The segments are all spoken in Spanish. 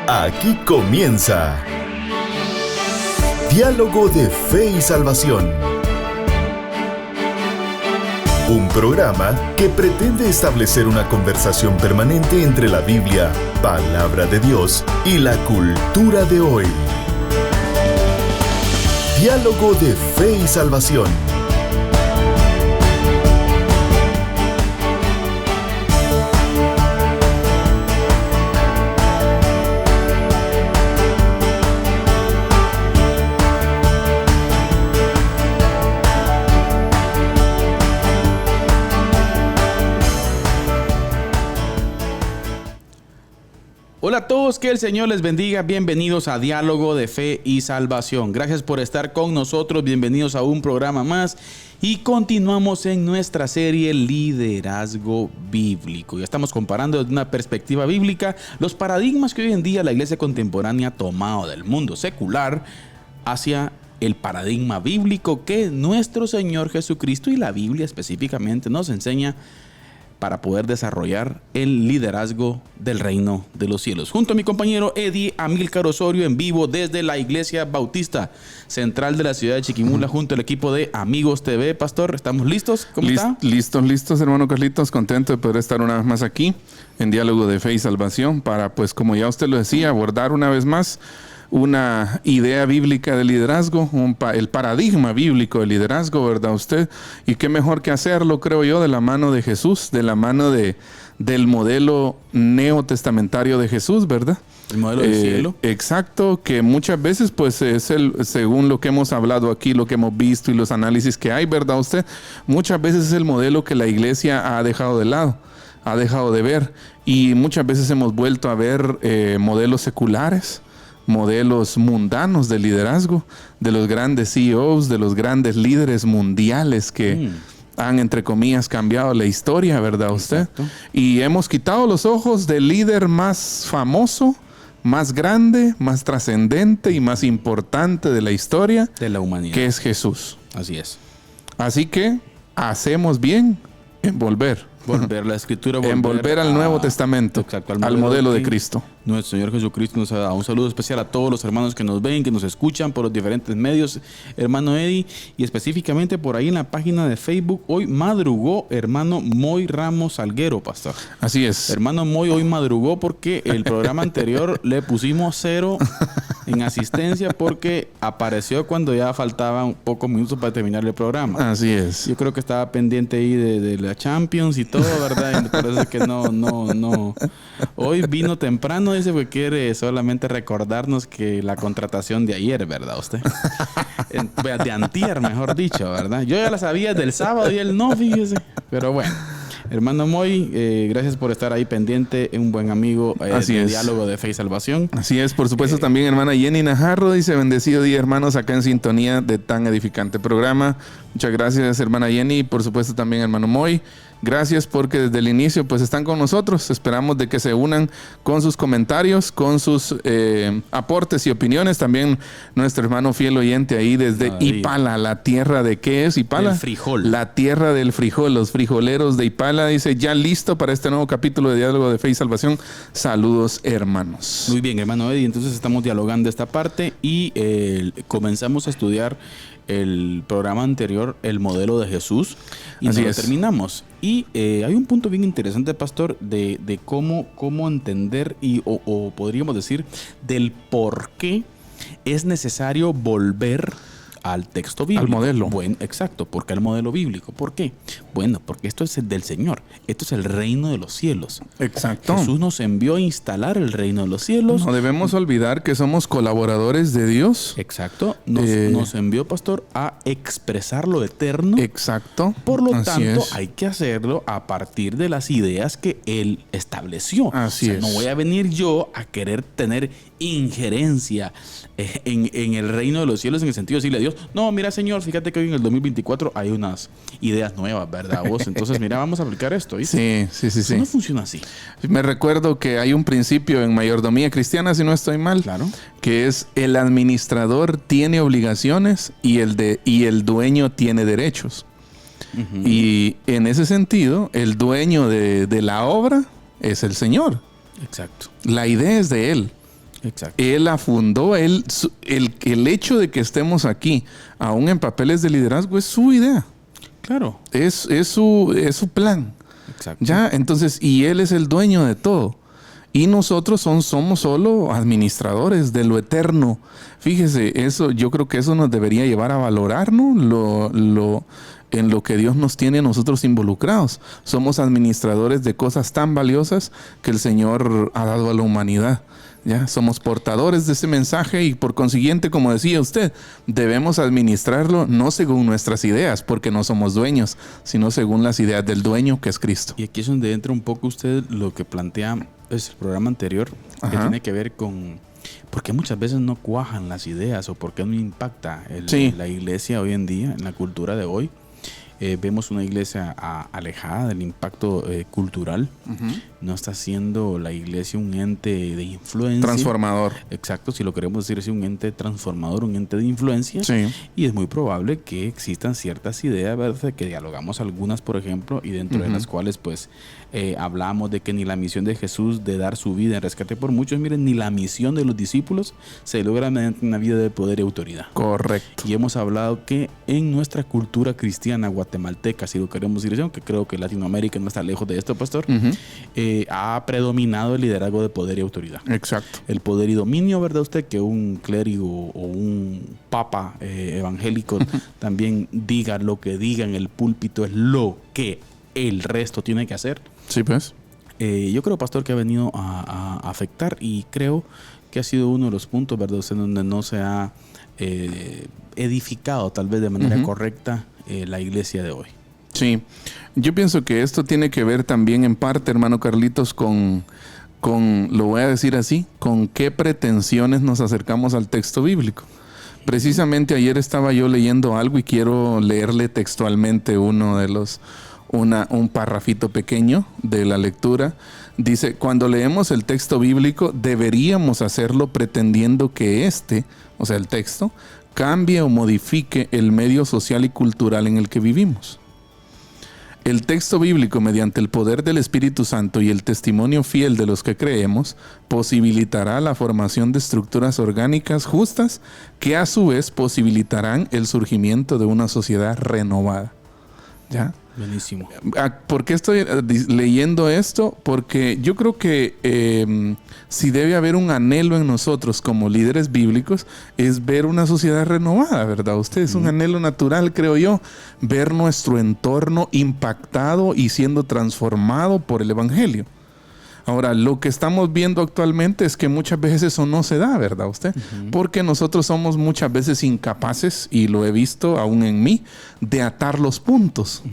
Aquí comienza Diálogo de Fe y Salvación. Un programa que pretende establecer una conversación permanente entre la Biblia, palabra de Dios, y la cultura de hoy. Diálogo de Fe y Salvación. Hola a todos, que el Señor les bendiga. Bienvenidos a Diálogo de Fe y Salvación. Gracias por estar con nosotros. Bienvenidos a un programa más. Y continuamos en nuestra serie Liderazgo Bíblico. Ya estamos comparando desde una perspectiva bíblica los paradigmas que hoy en día la iglesia contemporánea ha tomado del mundo secular hacia el paradigma bíblico que nuestro Señor Jesucristo y la Biblia específicamente nos enseña para poder desarrollar el liderazgo del reino de los cielos. Junto a mi compañero Eddie Amílcar Osorio en vivo desde la Iglesia Bautista Central de la ciudad de Chiquimula, junto al equipo de Amigos TV. Pastor, ¿estamos listos? ¿Cómo está? Listos, hermano Carlitos. Contento de poder estar una vez más aquí en Diálogo de Fe y Salvación para, pues, como ya usted lo decía, abordar una vez más una idea bíblica de liderazgo, el paradigma bíblico de liderazgo, ¿verdad usted? Y qué mejor que hacerlo, creo yo, de la mano de Jesús, de la mano del modelo neotestamentario de Jesús, ¿verdad? El modelo del cielo. Exacto, que muchas veces, pues, según lo que hemos hablado aquí, lo que hemos visto y los análisis que hay, ¿verdad usted? Muchas veces es el modelo que la iglesia ha dejado de lado, ha dejado de ver. Y muchas veces hemos vuelto a ver modelos seculares, modelos mundanos de liderazgo, de los grandes CEOs, de los grandes líderes mundiales que han, entre comillas, cambiado la historia, ¿verdad usted? Exacto. Y hemos quitado los ojos del líder más famoso, más grande, más trascendente y más importante de la historia De la humanidad. que es Jesús. Así es. Así que hacemos bien en volver La escritura. Volver al Nuevo Testamento, Exacto, al modelo de que Cristo. Nuestro Señor Jesucristo nos ha dado. Un saludo especial a todos los hermanos que nos ven, que nos escuchan por los diferentes medios, hermano Eddie, y específicamente por ahí en la página de Facebook. Hoy madrugó hermano Moy Ramos Salguero, pastor. Así es. Hermano Moy hoy madrugó porque el programa anterior le pusimos 0 en asistencia porque apareció cuando ya faltaban pocos minutos para terminar el programa. Así es. Yo creo que estaba pendiente ahí de la Champions y todo, ¿verdad? Y por eso es que no. Hoy vino temprano, dice, porque quiere solamente recordarnos que la contratación de ayer, ¿verdad usted? De antier, mejor dicho, ¿verdad? Yo ya la sabía del sábado y él no, fíjese. Pero bueno. Hermano Moy, gracias por estar ahí pendiente, un buen amigo de Diálogo de Fe y Salvación. Así es, por supuesto también hermana Jenny Najarro dice, bendecido día hermanos, acá en sintonía de tan edificante programa. Muchas gracias hermana Jenny y por supuesto también hermano Moy. Gracias porque desde el inicio pues están con nosotros. Esperamos de que se unan con sus comentarios, con sus aportes y opiniones. También nuestro hermano fiel oyente ahí desde Ipala, la tierra de ¿qué es Ipala? El frijol. La tierra del frijol, los frijoleros de Ipala. Dice, ya listo para este nuevo capítulo de Diálogo de Fe y Salvación. Saludos hermanos. Muy bien, hermano Eddie. Entonces estamos dialogando esta parte y comenzamos a estudiar el programa anterior, el modelo de Jesús, y así no lo es. terminamos. Y hay un punto bien interesante, pastor, de cómo entender o podríamos decir del por qué es necesario volver al texto bíblico. Al modelo. Bueno, exacto, porque al modelo bíblico. ¿Por qué? Bueno, porque esto es el del Señor. Esto es el reino de los cielos. Exacto. Jesús nos envió a instalar el reino de los cielos. No debemos olvidar que somos colaboradores de Dios. Exacto. Nos envió, pastor, a expresar lo eterno. Exacto. Por lo Así tanto, es. hay que hacerlo a partir de las ideas que Él estableció. Así es. No voy a venir yo a querer tener injerencia en el reino de los cielos en el sentido de decirle a Dios, no, mira Señor, fíjate que hoy en el 2024 hay unas ideas nuevas, ¿verdad vos? Entonces, mira, vamos a aplicar esto, ¿viste? Sí. Eso no funciona así. Me recuerdo que hay un principio en mayordomía cristiana, si no estoy mal, Claro. que es el administrador tiene obligaciones y el dueño tiene derechos. Uh-huh. Y en ese sentido, el dueño de la obra es el Señor. Exacto. La idea es de Él. Exacto. Él la fundó, el hecho de que estemos aquí, aún en papeles de liderazgo, es su idea. Claro. Es su plan. Exacto. Ya, entonces, y Él es el dueño de todo. Y nosotros somos solo administradores de lo eterno. Fíjese, eso, yo creo que eso nos debería llevar a valorarnos en lo que Dios nos tiene a nosotros involucrados. Somos administradores de cosas tan valiosas que el Señor ha dado a la humanidad. Ya, somos portadores de ese mensaje y por consiguiente, como decía usted, debemos administrarlo no según nuestras ideas, porque no somos dueños, sino según las ideas del dueño, que es Cristo. Y aquí es donde entra un poco usted lo que plantea el programa anterior, que Ajá. tiene que ver con por qué muchas veces no cuajan las ideas o por qué no impacta Sí. la iglesia hoy en día, en la cultura de hoy. Vemos una iglesia alejada del impacto cultural. Uh-huh. No está siendo la iglesia un ente de influencia. Transformador. Exacto, si lo queremos decir, es un ente transformador, un ente de influencia. Sí. Y es muy probable que existan ciertas ideas, ¿verdad? Que dialogamos algunas, por ejemplo, y dentro de las cuales pues hablamos de que ni la misión de Jesús de dar su vida en rescate por muchos, miren, ni la misión de los discípulos se logra mediante una vida de poder y autoridad. Correcto. Y hemos hablado que en nuestra cultura cristiana guatemalteca, si lo queremos decir así, aunque creo que Latinoamérica no está lejos de esto, pastor, ha predominado el liderazgo de poder y autoridad. Exacto. El poder y dominio, ¿verdad usted? Que un clérigo o un papa evangélico también diga lo que diga en el púlpito es lo que el resto tiene que hacer. Sí, pues. Yo creo, pastor, que ha venido a afectar y creo que ha sido uno de los puntos, ¿verdad usted? Donde no se ha edificado tal vez de manera correcta la iglesia de hoy. Sí, yo pienso que esto tiene que ver también en parte, hermano Carlitos, con, lo voy a decir así, con qué pretensiones nos acercamos al texto bíblico. Precisamente ayer estaba yo leyendo algo y quiero leerle textualmente un parrafito pequeño de la lectura. Dice, cuando leemos el texto bíblico deberíamos hacerlo pretendiendo que o sea el texto, cambie o modifique el medio social y cultural en el que vivimos. El texto bíblico, mediante el poder del Espíritu Santo y el testimonio fiel de los que creemos, posibilitará la formación de estructuras orgánicas justas que a su vez posibilitarán el surgimiento de una sociedad renovada. ¿Ya? Buenísimo. ¿Por qué estoy leyendo esto? Porque yo creo que si debe haber un anhelo en nosotros como líderes bíblicos es ver una sociedad renovada, ¿verdad? Usted es un anhelo natural, creo yo, ver nuestro entorno impactado y siendo transformado por el Evangelio. Ahora, lo que estamos viendo actualmente es que muchas veces eso no se da, ¿verdad usted? Porque nosotros somos muchas veces incapaces, y lo he visto aún en mí, de atar los puntos.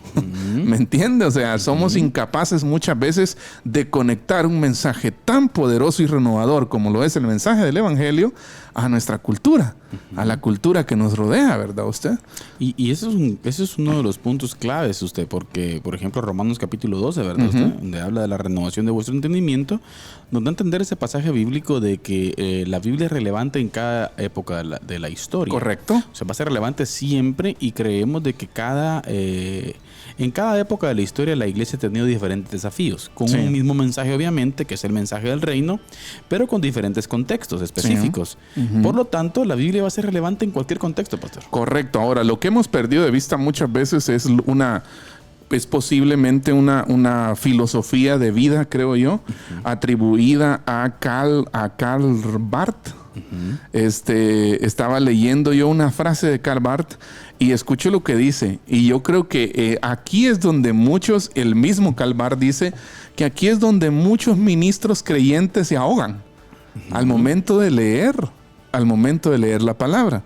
¿Me entiende? O sea, somos incapaces muchas veces de conectar un mensaje tan poderoso y renovador como lo es el mensaje del Evangelio a nuestra cultura, a la cultura que nos rodea, ¿verdad usted? Y eso es uno de los puntos claves, usted, porque, por ejemplo, Romanos capítulo 12, ¿verdad usted? Donde habla de la renovación de vuestro entendimiento, nos da a entender ese pasaje bíblico de que la Biblia es relevante en cada época de la historia. Correcto. O sea, va a ser relevante siempre y creemos de que en cada época de la historia la iglesia ha tenido diferentes desafíos, con un mismo mensaje obviamente, que es el mensaje del reino, pero con diferentes contextos específicos. Por lo tanto, la Biblia va a ser relevante en cualquier contexto, pastor. Correcto. Ahora, lo que hemos perdido de vista muchas veces es posiblemente una filosofía de vida, creo yo, atribuida a Karl Barth. Estaba leyendo yo una frase de Karl Barth y escucho lo que dice, y yo creo que aquí es donde el mismo Karl Barth dice que aquí es donde muchos ministros creyentes se ahogan al momento de leer la palabra.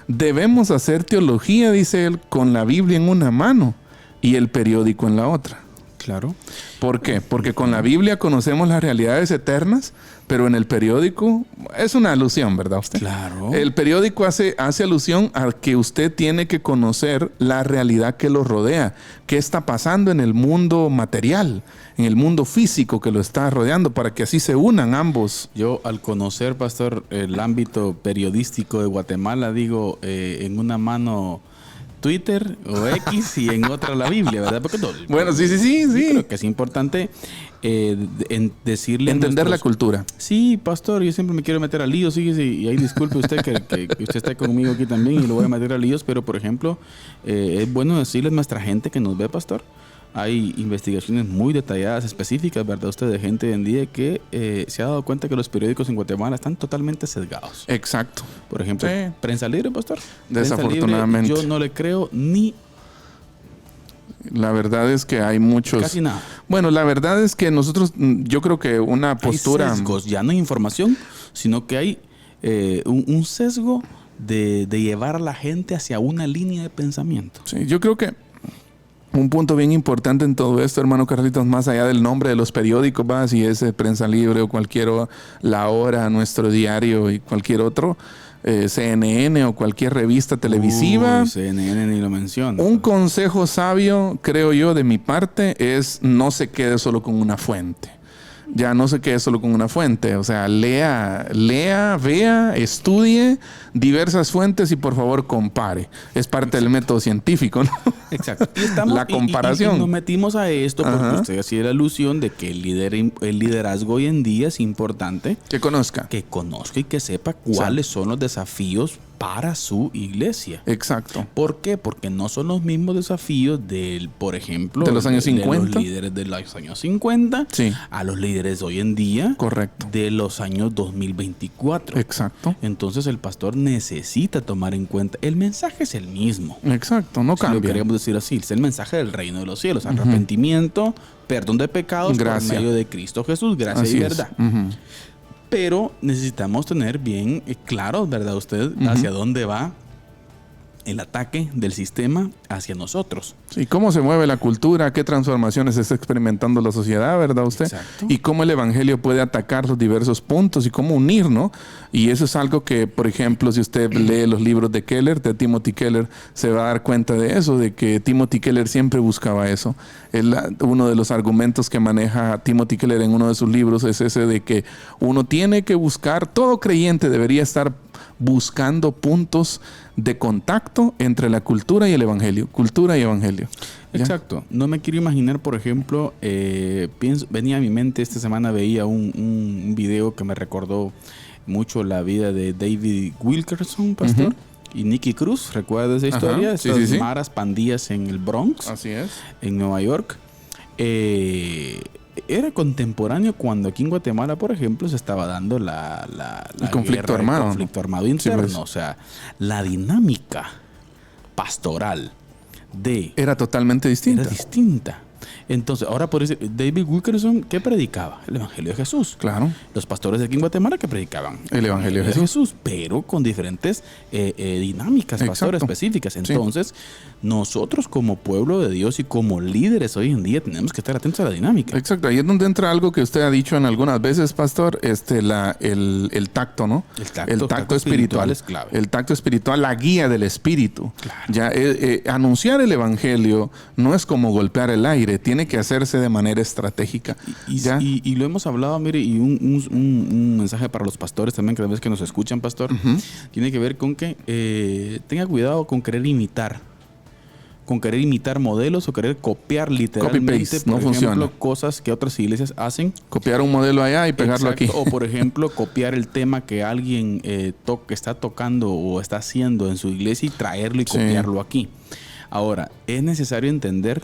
Debemos hacer teología, dice él, con la Biblia en una mano y el periódico en la otra. Claro. ¿Por qué? Porque con la Biblia conocemos las realidades eternas, pero en el periódico es una alusión, ¿verdad usted? Claro. El periódico hace alusión a que usted tiene que conocer la realidad que lo rodea, qué está pasando en el mundo material, en el mundo físico que lo está rodeando, para que así se unan ambos. Yo, al conocer, pastor, el ámbito periodístico de Guatemala, digo, en una mano Twitter o X y en otra la Biblia, ¿verdad? Porque Bueno, sí. Creo que es importante decirle... Entender la cultura. Sí, pastor, yo siempre me quiero meter a líos, fíjese, y ahí disculpe usted que usted está conmigo aquí también y lo voy a meter a líos, pero por ejemplo, es bueno decirle a nuestra gente que nos ve, pastor. Hay investigaciones muy detalladas, específicas, ¿verdad? Usted de gente en día que se ha dado cuenta que los periódicos en Guatemala están totalmente sesgados. Exacto. Por ejemplo, Sí. Prensa Libre, pastor. Desafortunadamente. Prensa Libre, yo no le creo ni La verdad es que hay muchos... casi nada. Bueno, la verdad es que nosotros, yo creo que una postura... Hay sesgos, ya no hay información, sino que hay un sesgo de llevar a la gente hacia una línea de pensamiento. Sí, yo creo que un punto bien importante en todo esto, hermano Carlitos, más allá del nombre de los periódicos, ¿va? Si es Prensa Libre o cualquier La Hora, Nuestro Diario y cualquier otro, CNN o cualquier revista televisiva. CNN ni lo menciona. Un consejo sabio, creo yo, de mi parte, es no se quede solo con una fuente. Ya no se quede solo con una fuente. O sea, lea, vea, estudie diversas fuentes y por favor compare. Es parte del método científico, ¿no? Exacto. Y estamos, la comparación. Y nos metimos a esto porque Ajá. usted hacía la alusión de que el liderazgo hoy en día es importante Que conozca. que conozca y que sepa cuáles son los desafíos para su iglesia. Exacto. ¿Por qué? Porque no son los mismos desafíos por ejemplo, De los años 50. de los líderes de los años 50 Sí. a los líderes de hoy en día. Correcto. De los años 2024. Exacto. Entonces el pastor necesita tomar en cuenta, el mensaje es el mismo. Exacto. No Si lo cambia. queremos decir así, es el mensaje del reino de los cielos, arrepentimiento, perdón de pecados Gracia. por medio de Cristo Jesús, gracia Así y es. verdad. Ujú. Pero necesitamos tener bien claro, ¿verdad? Usted hacia dónde va el ataque del sistema hacia nosotros. Sí, cómo se mueve la cultura, qué transformaciones está experimentando la sociedad, ¿verdad usted? Exacto. Y cómo el evangelio puede atacar los diversos puntos y cómo unir, ¿no? Y eso es algo que, por ejemplo, si usted lee los libros de Keller, de Timothy Keller, se va a dar cuenta de eso, de que Timothy Keller siempre buscaba eso. Uno de los argumentos que maneja Timothy Keller en uno de sus libros es ese de que uno tiene que buscar, todo creyente debería estar buscando puntos de contacto entre la cultura y el evangelio. Cultura y evangelio. ¿Ya? Exacto. No me quiero imaginar, por ejemplo, venía a mi mente, esta semana veía un video que me recordó mucho la vida de David Wilkerson, pastor, y Nicky Cruz. ¿Recuerda esa historia? Ajá. Sí, Estas sí. maras pandillas en el Bronx, Así es. en Nueva York. Era contemporáneo cuando aquí en Guatemala, por ejemplo, se estaba dando El conflicto guerra, armado. el conflicto armado interno. pues. O sea, la dinámica pastoral Era totalmente distinta. era distinta. Entonces, ahora por decir, David Wilkerson, ¿qué predicaba? El Evangelio de Jesús. Claro. Los pastores de aquí en Guatemala, ¿qué predicaban? El Evangelio de Jesús. Pero con diferentes dinámicas, pastor, Exacto. específicas. Sí. Entonces, nosotros como pueblo de Dios y como líderes hoy en día tenemos que estar atentos a la dinámica. Exacto. Ahí es donde entra algo que usted ha dicho en algunas veces, pastor, el tacto, ¿no? El tacto espiritual es clave. El tacto espiritual, la guía del espíritu. Claro. Ya, anunciar el evangelio no es como golpear el aire, tiene que hacerse de manera estratégica. ¿Ya? Y lo hemos hablado, mire, y un mensaje para los pastores también, cada vez que nos escuchan, pastor, tiene que ver con que tenga cuidado con querer imitar modelos o querer copiar literalmente, Copy-paste, por no ejemplo, funciona. cosas que otras iglesias hacen. Copiar un modelo allá y pegarlo Exacto. aquí. O por ejemplo, copiar el tema que alguien está tocando o está haciendo en su iglesia y traerlo y Sí. copiarlo aquí. Ahora, es necesario entender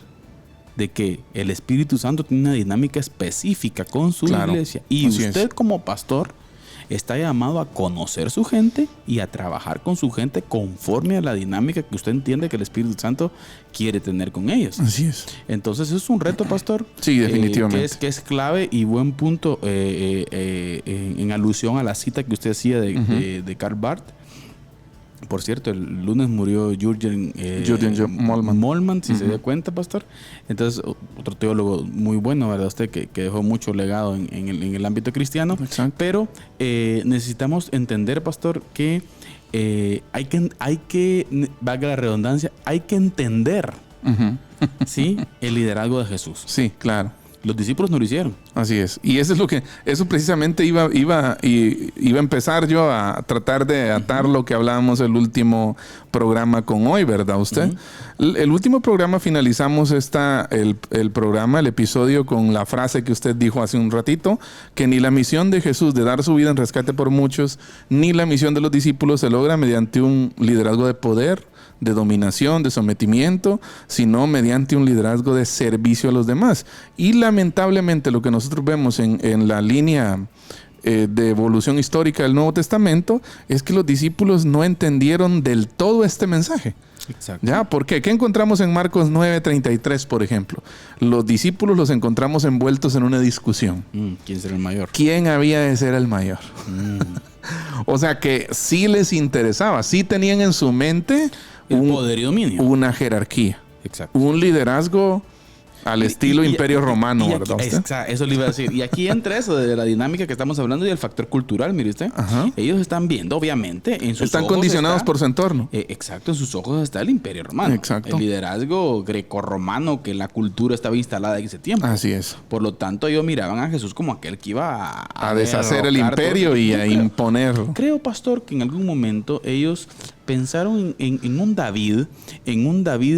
de que el Espíritu Santo tiene una dinámica específica con su Claro, iglesia. Y así usted es. como pastor está llamado a conocer su gente y a trabajar con su gente conforme a la dinámica que usted entiende que el Espíritu Santo quiere tener con ellos. Así es. Entonces eso es un reto, pastor. Sí, definitivamente. Que es clave y buen punto en alusión a la cita que usted hacía de Karl Barth. Por cierto, el lunes murió Jürgen Moltmann, si se dio cuenta, pastor. Entonces, otro teólogo muy bueno, ¿verdad? Usted que dejó mucho legado en el ámbito cristiano. Exacto. Pero necesitamos entender, pastor, que hay que, valga la redundancia, hay que entender, ¿sí? El liderazgo de Jesús. Sí, claro. Los discípulos no lo hicieron. Así es. Y eso precisamente iba a empezar yo a tratar de atar lo que hablábamos el último programa con hoy, ¿verdad usted? El último programa finalizamos el programa, el episodio con la frase que usted dijo hace un ratito, que ni la misión de Jesús de dar su vida en rescate por muchos, ni la misión de los discípulos se logra mediante un liderazgo de poder, de dominación, de sometimiento, sino mediante un liderazgo de servicio a los demás. Y lamentablemente lo que nosotros vemos en la línea de evolución histórica del Nuevo Testamento es que los discípulos no entendieron del todo este mensaje. Exacto. ¿Ya? ¿Por qué? ¿Qué encontramos en Marcos 9:33, por ejemplo? Los discípulos los encontramos envueltos en una discusión. ¿Quién será el mayor? ¿Quién había de ser el mayor? O sea que sí les interesaba, sí tenían en su mente el poder y dominio. Una jerarquía. Exacto. Un liderazgo al estilo Imperio Romano, ¿verdad? Eso le iba a decir. Y aquí entra eso de la dinámica que estamos hablando y el factor cultural, mire usted. Ajá. Ellos están viendo, obviamente, en sus están ojos condicionados por su entorno. Exacto, en sus ojos está el Imperio Romano. Exacto. El liderazgo grecorromano que la cultura estaba instalada en ese tiempo. Así es. Por lo tanto, ellos miraban a Jesús como aquel que iba a deshacer el imperio y a imponer. Creo, pastor, que en algún momento ellos pensaron en un David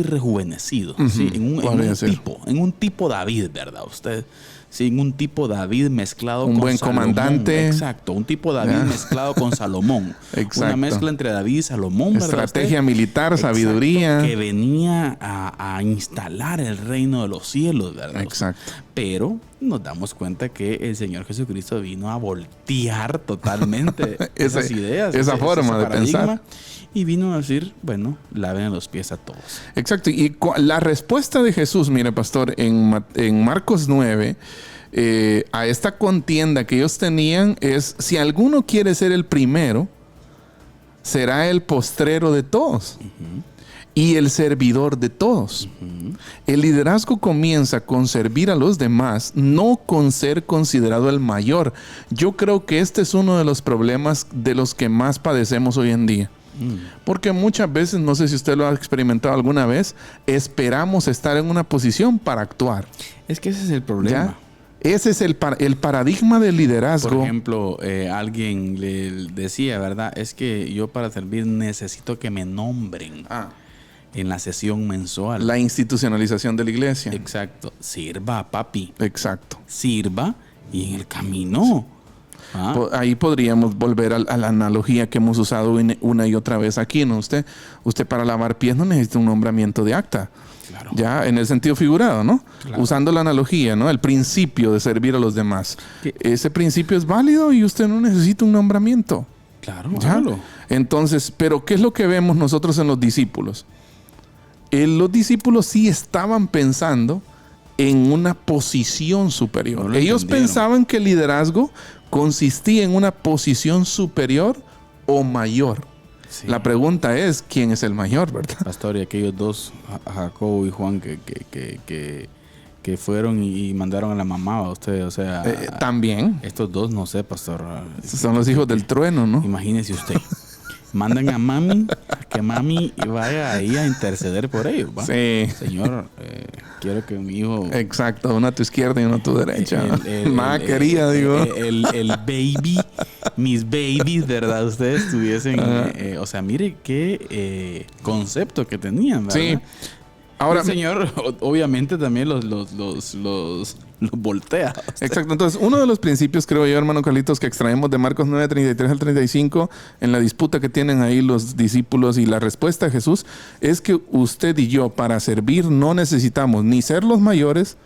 rejuvenecido, ¿sí? en un tipo David, ¿verdad? Usted, sí, en un tipo David mezclado con un buen Salomón. Comandante. Exacto, un tipo David mezclado con Salomón. Exacto. Una mezcla entre David y Salomón, ¿verdad? Estrategia militar, sabiduría. Exacto, que venía a instalar el reino de los cielos, ¿verdad? Exacto. Pero nos damos cuenta que el Señor Jesucristo vino a voltear totalmente esas ideas, esa forma de pensar. Y vino a decir, bueno, laven los pies a todos. Exacto. Y la respuesta de Jesús, mire, pastor, en Marcos 9, a esta contienda que ellos tenían es, si alguno quiere ser el primero, será el postrero de todos. Y el servidor de todos. El liderazgo comienza con servir a los demás, no con ser considerado el mayor. Yo creo que este es uno de los problemas de los que más padecemos hoy en día. Porque muchas veces, no sé si usted lo ha experimentado alguna vez, esperamos estar en una posición para actuar. Es que ese es el problema. ¿Ya? Ese es el paradigma del liderazgo. Por ejemplo, alguien le decía, ¿verdad? Es que yo para servir necesito que me nombren en la sesión mensual. La institucionalización de la iglesia. Exacto. Sirva, papi. Exacto. Sirva y en el camino. Ahí podríamos volver a la analogía que hemos usado una y otra vez aquí, ¿no? Usted para lavar pies no necesita un nombramiento de acta. Claro. Ya en el sentido figurado, ¿no? Claro. Usando la analogía, ¿no? El principio de servir a los demás. Ese principio es válido y usted no necesita un nombramiento. Claro, ¿Ya? Entonces, pero ¿qué es lo que vemos nosotros en los discípulos? Los discípulos sí estaban pensando en una posición superior. Ellos pensaban que el liderazgo consistía en una posición superior o mayor. Sí. La pregunta es, ¿quién es el mayor, verdad? Pastor, y aquellos dos, Jacobo y Juan, que fueron y mandaron a la mamá a usted, o sea... También. Estos dos, no sé, pastor. Son los hijos del trueno, ¿no? Imagínese usted. Mandan a mami, que mami vaya ahí a interceder por ellos, ¿va? Sí. Señor, quiero que mi hijo... Exacto, uno a tu izquierda y uno a tu derecha. Más quería, digo. El baby, mis babies, ¿verdad? Ustedes tuviesen... o sea, mire qué concepto que tenían, ¿verdad? Sí. Ahora, el Señor, obviamente, también los voltea. Exacto. Entonces, uno de los principios, creo yo, hermano Carlitos, que extraemos de Marcos 9, 33 al 35, en la disputa que tienen ahí los discípulos y la respuesta de Jesús, es que usted y yo, para servir, no necesitamos ni ser los mayores,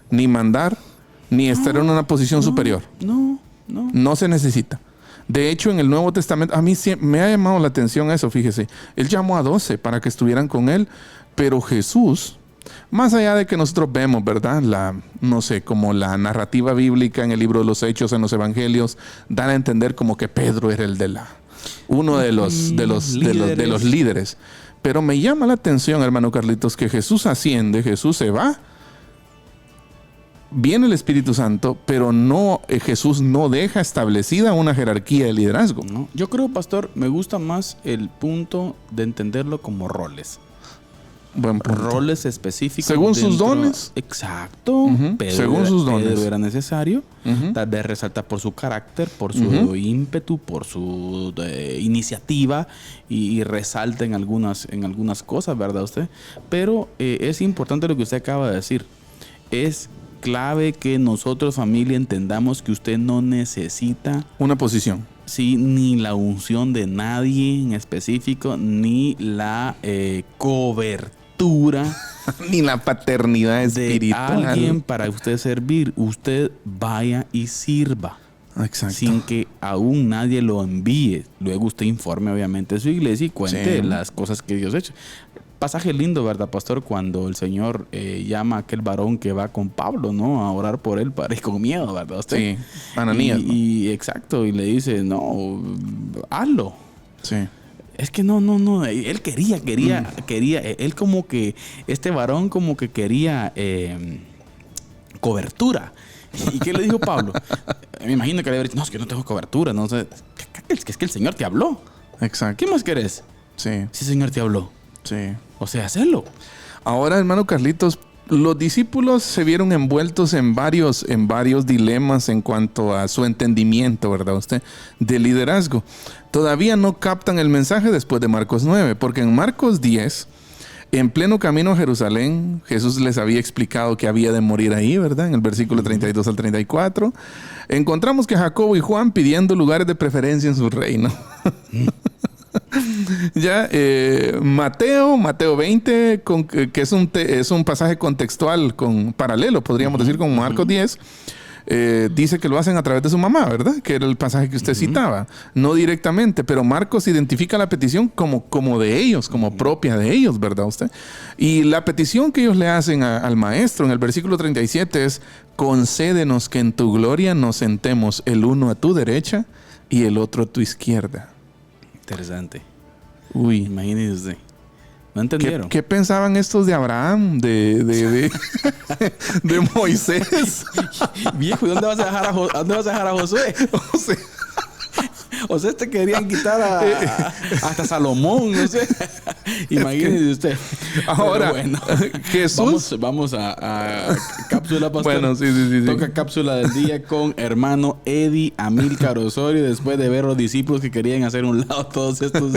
ni mandar, ni estar en una posición superior. No se necesita. De hecho, en el Nuevo Testamento, a mí me ha llamado la atención eso, fíjese. Él llamó a 12 para que estuvieran con él, pero Jesús, más allá de que nosotros vemos, ¿verdad? Como la narrativa bíblica en el libro de los Hechos, en los Evangelios, dan a entender como que Pedro era uno de los líderes. Pero me llama la atención, hermano Carlitos, que Jesús asciende, Jesús se va, viene el Espíritu Santo, pero Jesús no deja establecida una jerarquía de liderazgo. No. Yo creo, pastor, me gusta más el punto de entenderlo como roles. Buen punto. roles específicos. Según sus dones. Exacto. Según sus dones. Pedro era necesario. Tal vez resalta por su carácter, por su ímpetu, por su iniciativa y resalta en algunas cosas, ¿verdad usted? Pero es importante lo que usted acaba de decir. Es clave que nosotros, familia, entendamos que usted no necesita una posición. Sí, ni la unción de nadie en específico, ni la cobertura ni la paternidad espiritual de alguien para usted servir. Usted vaya y sirva. Exacto. Sin que aún nadie lo envíe. Luego usted informe obviamente a su iglesia y cuente las cosas que Dios ha hecho. Pasaje lindo, ¿verdad, pastor? Cuando el Señor llama a aquel varón que va con Pablo, ¿no? A orar por él, con miedo, ¿verdad? Usted? Sí, Ananías. Exacto, y le dice, no, hazlo. Sí. Es que no. Él quería. Él como que, este varón como que quería cobertura. ¿Y qué le dijo Pablo? Me imagino que le habría dicho, no, es que no tengo cobertura. No sé. Es que el Señor te habló. Exacto. ¿Qué más querés? Sí. Si el Señor te habló. Sí. O sea, hacelo. Ahora, hermano Carlitos, los discípulos se vieron envueltos en varios dilemas en cuanto a su entendimiento, ¿verdad usted? De liderazgo. Todavía no captan el mensaje después de Marcos 9, porque en Marcos 10, en pleno camino a Jerusalén, Jesús les había explicado que había de morir ahí, ¿verdad? En el versículo 32 al 34, encontramos que Jacobo y Juan pidiendo lugares de preferencia en su reino. Ya, Mateo 20, que es un pasaje contextual paralelo, podríamos decir, con Marcos 10, dice que lo hacen a través de su mamá, ¿verdad? Que era el pasaje que usted citaba. No directamente, pero Marcos identifica la petición como de ellos, como propia de ellos, ¿verdad usted? Y la petición que ellos le hacen al maestro en el versículo 37 es: concédenos que en tu gloria nos sentemos el uno a tu derecha y el otro a tu izquierda. Interesante. Uy. Imagínese usted. ¿No entendieron? ¿Qué pensaban estos de Abraham, de Moisés? Viejo, ¿y dónde vas a dejar a Josué? O sea, te querían quitar hasta Salomón, no sé. Imagínese usted. Ahora, bueno, Jesús. Vamos a cápsula, pastor. Bueno, sí. Toca cápsula del día con hermano Eddie Amílcar Osorio, después de ver a los discípulos que querían hacer un lado todos estos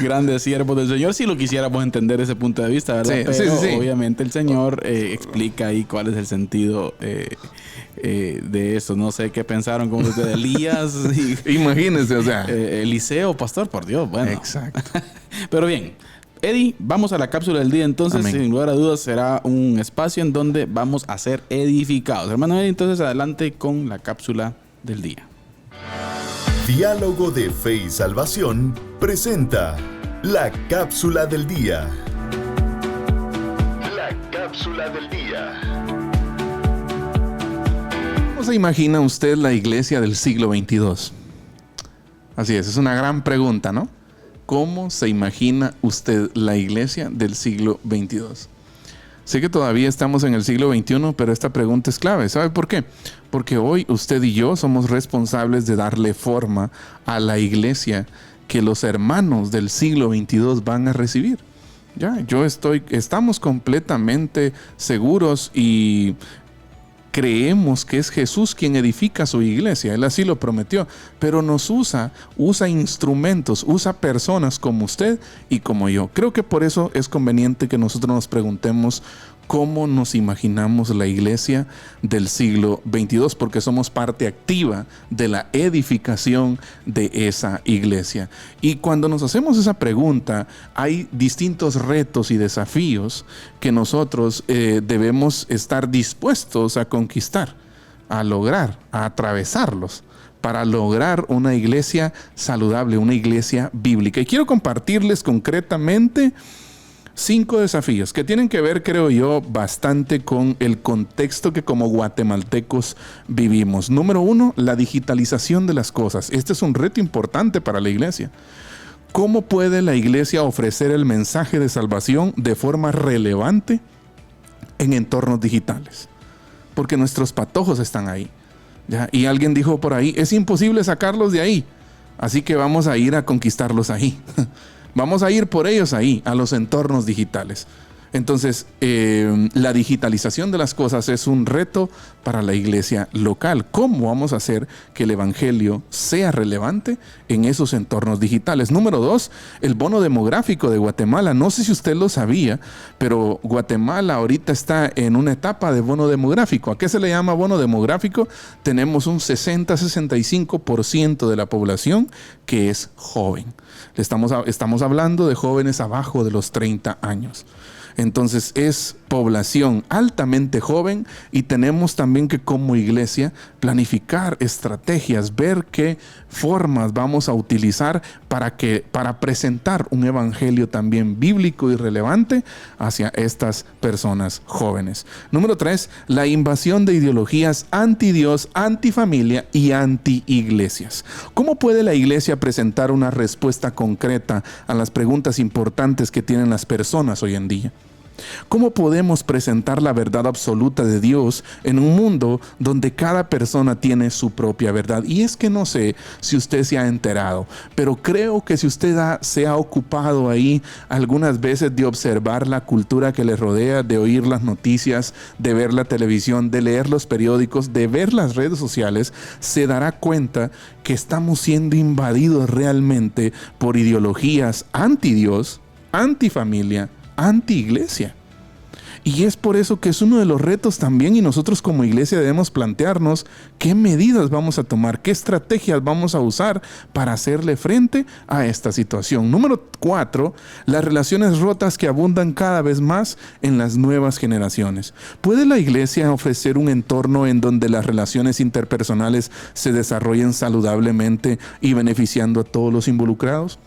grandes siervos del Señor. Si lo quisiéramos entender desde ese punto de vista, ¿verdad? Sí, Pero obviamente el Señor explica ahí cuál es el sentido de eso. No sé qué pensaron con usted de Elías. Imagínense, o sea. Eliseo, pastor, por Dios. Bueno. Exacto. Pero bien, Eddie, vamos a la cápsula del día. Entonces, Amén. Sin lugar a dudas, será un espacio en donde vamos a ser edificados. Hermano Eddie, entonces adelante con la cápsula del día. Diálogo de Fe y Salvación presenta la cápsula del día. La cápsula del día. ¿Cómo se imagina usted la iglesia del siglo 22? Así es una gran pregunta, ¿no? ¿Cómo se imagina usted la iglesia del siglo 22? Sé que todavía estamos en el siglo 21, pero esta pregunta es clave. ¿Sabe por qué? Porque hoy usted y yo somos responsables de darle forma a la iglesia que los hermanos del siglo 22 van a recibir. Ya, estamos completamente seguros y creemos que es Jesús quien edifica su iglesia. Él así lo prometió, pero nos usa instrumentos, usa personas como usted y como yo. Creo que por eso es conveniente que nosotros nos preguntemos cómo nos imaginamos la iglesia del siglo 22, porque somos parte activa de la edificación de esa iglesia. Y cuando nos hacemos esa pregunta, hay distintos retos y desafíos que nosotros debemos estar dispuestos a conquistar, a lograr, a atravesarlos, para lograr una iglesia saludable, una iglesia bíblica. Y quiero compartirles concretamente 5 desafíos que tienen que ver, creo yo, bastante con el contexto que como guatemaltecos vivimos. Número 1, la digitalización de las cosas. Este es un reto importante para la iglesia. ¿Cómo puede la iglesia ofrecer el mensaje de salvación de forma relevante en entornos digitales? Porque nuestros patojos están ahí. ¿Ya? Y alguien dijo por ahí, es imposible sacarlos de ahí. Así que vamos a ir a conquistarlos ahí. Vamos a ir por ellos ahí, a los entornos digitales. Entonces, la digitalización de las cosas es un reto para la iglesia local. ¿Cómo vamos a hacer que el evangelio sea relevante en esos entornos digitales? Número 2, el bono demográfico de Guatemala. No sé si usted lo sabía, pero Guatemala ahorita está en una etapa de bono demográfico. ¿A qué se le llama bono demográfico? Tenemos un 60-65% de la población que es joven. Estamos hablando de jóvenes abajo de los 30 años. Entonces es población altamente joven y tenemos también que como iglesia planificar estrategias, ver qué formas vamos a utilizar para presentar un evangelio también bíblico y relevante hacia estas personas jóvenes. Número 3, la invasión de ideologías anti-Dios, anti-familia y anti-iglesias. ¿Cómo puede la iglesia presentar una respuesta concreta a las preguntas importantes que tienen las personas hoy en día? ¿Cómo podemos presentar la verdad absoluta de Dios en un mundo donde cada persona tiene su propia verdad? Y es que no sé si usted se ha enterado, pero creo que si usted se ha ocupado ahí algunas veces de observar la cultura que le rodea, de oír las noticias, de ver la televisión, de leer los periódicos, de ver las redes sociales, se dará cuenta que estamos siendo invadidos realmente por ideologías anti-Dios, anti-familia, anti-iglesia. Y es por eso que es uno de los retos también, y nosotros como iglesia debemos plantearnos qué medidas vamos a tomar, qué estrategias vamos a usar para hacerle frente a esta situación. Número 4, las relaciones rotas que abundan cada vez más en las nuevas generaciones. ¿Puede la iglesia ofrecer un entorno en donde las relaciones interpersonales se desarrollen saludablemente y beneficiando a todos los involucrados?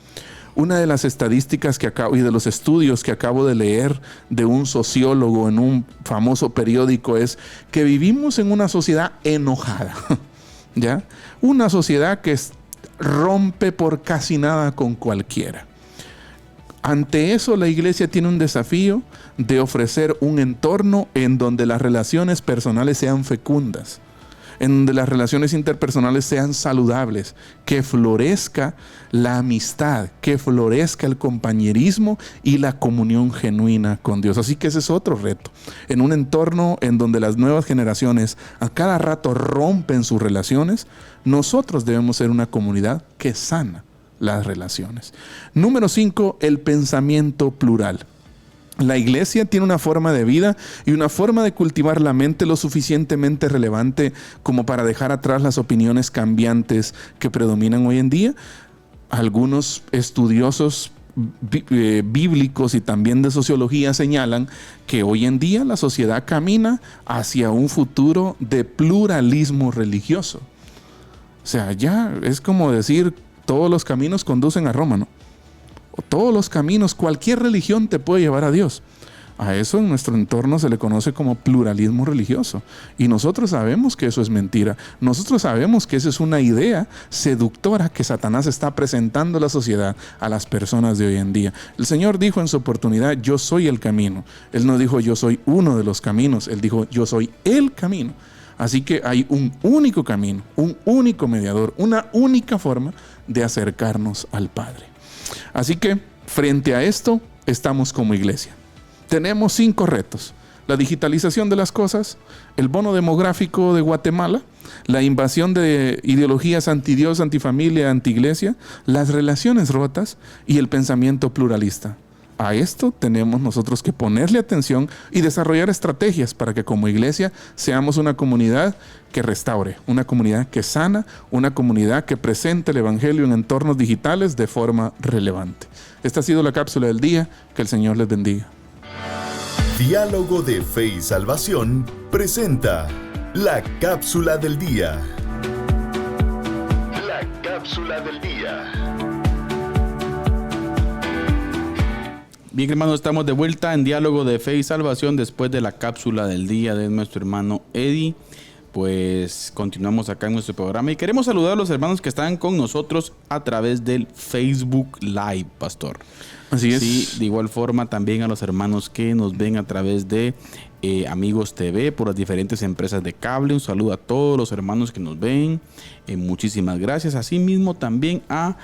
Una de las estadísticas y de los estudios que acabo de leer de un sociólogo en un famoso periódico es que vivimos en una sociedad enojada, ¿ya? Una sociedad que rompe por casi nada con cualquiera. Ante eso, la iglesia tiene un desafío de ofrecer un entorno en donde las relaciones personales sean fecundas, en donde las relaciones interpersonales sean saludables, que florezca la amistad, que florezca el compañerismo y la comunión genuina con Dios. Así que ese es otro reto. En un entorno en donde las nuevas generaciones a cada rato rompen sus relaciones, nosotros debemos ser una comunidad que sana las relaciones. Número 5, el pensamiento plural. La iglesia tiene una forma de vida y una forma de cultivar la mente lo suficientemente relevante como para dejar atrás las opiniones cambiantes que predominan hoy en día. Algunos estudiosos bíblicos y también de sociología señalan que hoy en día la sociedad camina hacia un futuro de pluralismo religioso. O sea, ya es como decir, todos los caminos conducen a Roma, ¿no? Todos los caminos, cualquier religión te puede llevar a Dios. A eso en nuestro entorno se le conoce como pluralismo religioso. Y nosotros sabemos que eso es mentira. Nosotros sabemos que esa es una idea seductora que Satanás está presentando a la sociedad, a las personas de hoy en día. El Señor dijo en su oportunidad, yo soy el camino. Él no dijo, yo soy uno de los caminos. Él dijo, yo soy el camino. Así que hay un único camino, un único mediador, una única forma de acercarnos al Padre. Así que, frente a esto, estamos como iglesia. Tenemos 5 retos: la digitalización de las cosas, el bono demográfico de Guatemala, la invasión de ideologías anti-Dios, anti-familia, anti-iglesia, las relaciones rotas y el pensamiento pluralista. A esto tenemos nosotros que ponerle atención y desarrollar estrategias para que como iglesia seamos una comunidad que restaure, una comunidad que sana, una comunidad que presente el evangelio en entornos digitales de forma relevante. Esta ha sido la cápsula del día. Que el Señor les bendiga. Diálogo de Fe y Salvación presenta la cápsula del día. La cápsula del día. Bien, hermanos, estamos de vuelta en Diálogo de Fe y Salvación después de la cápsula del día de nuestro hermano Eddie. Pues continuamos acá en nuestro programa y queremos saludar a los hermanos que están con nosotros a través del Facebook Live, pastor. Así es. Sí, de igual forma también a los hermanos que nos ven a través de Amigos TV por las diferentes empresas de cable. Un saludo a todos los hermanos que nos ven Muchísimas gracias. Asimismo también a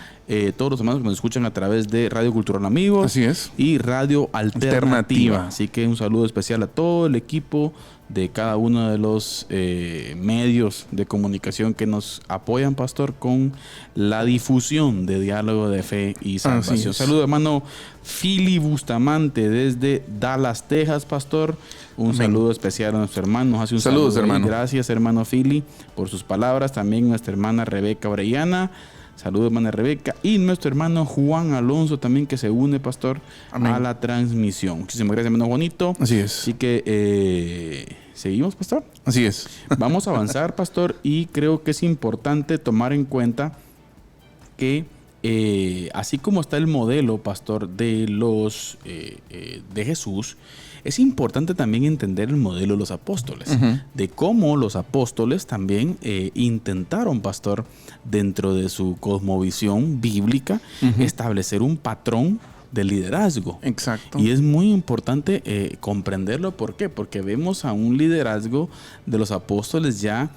todos los hermanos que nos escuchan a través de Radio Cultural Amigos. Así es. Y Radio Alternativa. Así que un saludo especial a todo el equipo de cada uno de los medios de comunicación que nos apoyan, pastor, con la difusión de Diálogo de Fe y Salvación. Saludo, hermano Philly Bustamante desde Dallas, Texas, pastor. Un saludo especial a nuestro hermano. Hace un saludo, hermano. Gracias, hermano Philly, por sus palabras. También nuestra hermana Rebeca Orellana. Saludos, hermana Rebeca. Y nuestro hermano Juan Alonso también, que se une, pastor, a la transmisión. Muchísimas gracias, hermano Juanito. Así es. Así que, ¿seguimos, pastor? Así es. Vamos a avanzar, pastor, y creo que es importante tomar en cuenta que así como está el modelo, pastor, de los de Jesús, es importante también entender el modelo de los apóstoles, de cómo los apóstoles también intentaron, pastor, dentro de su cosmovisión bíblica, establecer un patrón de liderazgo. Exacto. Y es muy importante comprenderlo. ¿Por qué? Porque vemos a un liderazgo de los apóstoles ya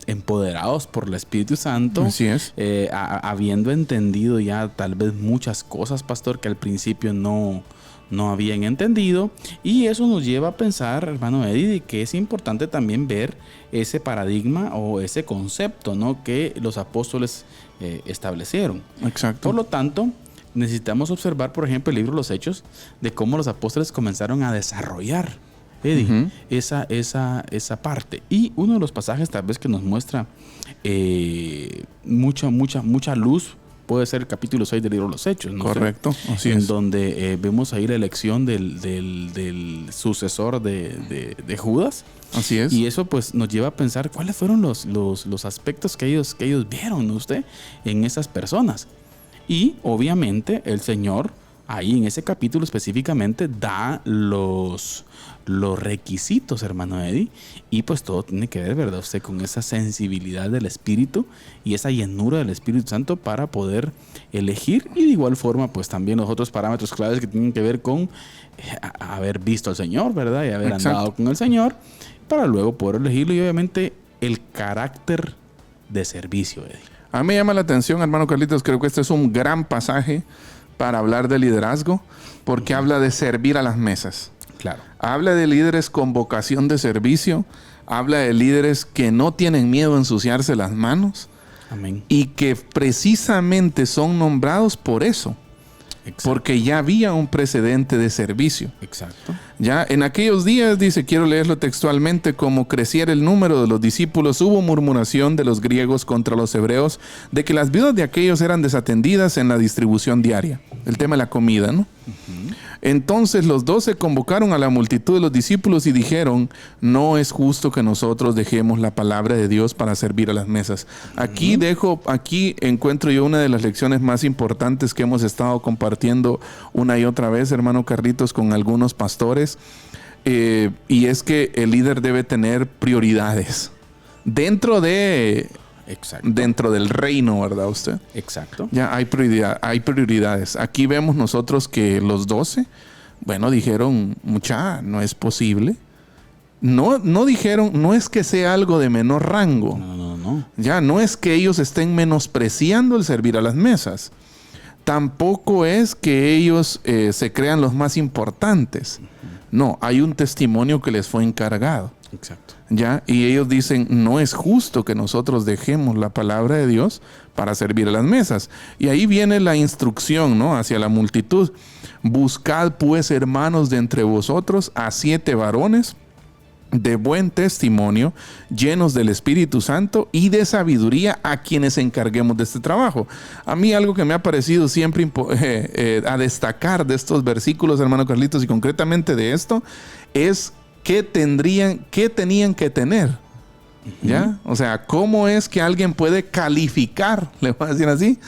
empoderados por el Espíritu Santo. Así es. Habiendo entendido ya tal vez muchas cosas, pastor, que al principio no habían entendido. Y eso nos lleva a pensar, hermano Eddie, que es importante también ver ese paradigma o ese concepto, ¿no?, que los apóstoles establecieron. Exacto. Por lo tanto, necesitamos observar, por ejemplo, el libro de los Hechos, de cómo los apóstoles comenzaron a desarrollar, Eddie, esa parte. Y uno de los pasajes tal vez que nos muestra mucha luz puede ser el capítulo 6 del libro de los Hechos, ¿no? Correcto, así en es. donde vemos ahí la elección del sucesor de Judas. Así es. Y eso pues nos lleva a pensar cuáles fueron los aspectos que ellos vieron, ¿no?, usted, en esas personas. Y obviamente el Señor ahí en ese capítulo específicamente da los requisitos, hermano Eddie, y pues todo tiene que ver, ¿verdad?, usted, con esa sensibilidad del Espíritu y esa llenura del Espíritu Santo para poder elegir, y de igual forma pues también los otros parámetros claves que tienen que ver con haber visto al Señor, ¿verdad?, y haber andado con el Señor, para luego poder elegirlo, y obviamente el carácter de servicio, Eddie. A mí me llama la atención, hermano Carlitos, creo que este es un gran pasaje para hablar de liderazgo, porque habla de servir a las mesas. Claro. Habla de líderes con vocación de servicio, habla de líderes que no tienen miedo a ensuciarse las manos. Amén. Y que precisamente son nombrados por eso. Exacto. Porque ya había un precedente de servicio. Exacto. Ya en aquellos días, dice, quiero leerlo textualmente, como creciera el número de los discípulos, hubo murmuración de los griegos contra los hebreos de que las viudas de aquellos eran desatendidas en la distribución diaria. El tema de la comida, ¿no? Entonces los 12 convocaron a la multitud de los discípulos y dijeron, no es justo que nosotros dejemos la palabra de Dios para servir a las mesas. Aquí encuentro yo una de las lecciones más importantes que hemos estado compartiendo una y otra vez, hermano Carlitos, con algunos pastores, y es que el líder debe tener prioridades dentro del reino, ¿verdad usted? Exacto. Ya hay prioridades. Aquí vemos nosotros que los 12, dijeron, no es posible. No dijeron, no es que sea algo de menor rango. No. Ya no es que ellos estén menospreciando el servir a las mesas. Tampoco es que ellos se crean los más importantes. No, hay un testimonio que les fue encargado. Exacto. ¿Ya? Y ellos dicen, no es justo que nosotros dejemos la palabra de Dios para servir a las mesas. Y ahí viene la instrucción, ¿no?, hacia la multitud. Buscad pues, hermanos, de entre vosotros a 7 varones de buen testimonio, llenos del Espíritu Santo y de sabiduría, a quienes encarguemos de este trabajo. A mí algo que me ha parecido siempre a destacar de estos versículos, hermano Carlitos, y concretamente de esto, es ¿qué tenían que tener? ¿Ya? O sea, ¿cómo es que alguien puede calificar, le voy a decir así,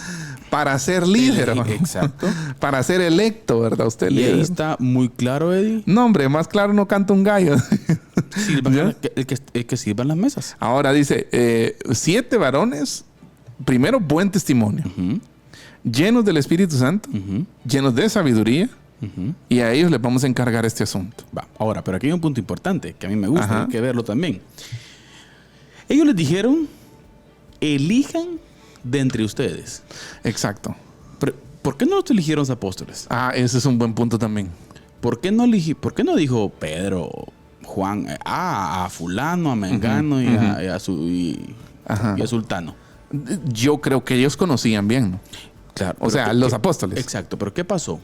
para ser líder? Exacto. Para ser electo, ¿verdad? Usted y líder. Ahí está muy claro, Eddie. No, hombre, más claro no canta un gallo. El que sirva en las mesas. Ahora dice, 7 varones, primero buen testimonio, llenos del Espíritu Santo, llenos de sabiduría, y a ellos les vamos a encargar este asunto. Ahora, pero aquí hay un punto importante que a mí me gusta, hay que verlo también. Ellos les dijeron elijan de entre ustedes. Exacto. Pero, ¿por qué no los eligieron los apóstoles? Ese es un buen punto también. ¿Por qué no dijo Pedro, Juan, a fulano, a mengano y a sultano? Yo creo que ellos conocían bien, ¿no? Claro. O sea, los apóstoles. Exacto. Pero ¿qué pasó?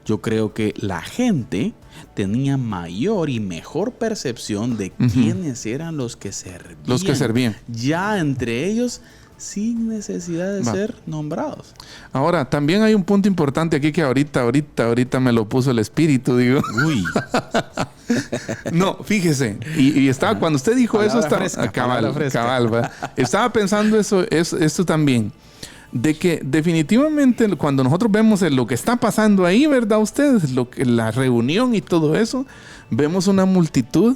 Yo creo que la gente tenía mayor y mejor percepción de quiénes eran los que servían. Los que servían. Ya entre ellos, sin necesidad de ser nombrados. Ahora, también hay un punto importante aquí que ahorita me lo puso el espíritu, digo. Uy. No, fíjese. Y estaba, cuando usted dijo Palabra eso, estaba fresca, cabal, fresca. ¿verdad? Estaba pensando esto también. De que definitivamente cuando nosotros vemos lo que está pasando ahí, ¿verdad? Ustedes, la reunión y todo eso, vemos una multitud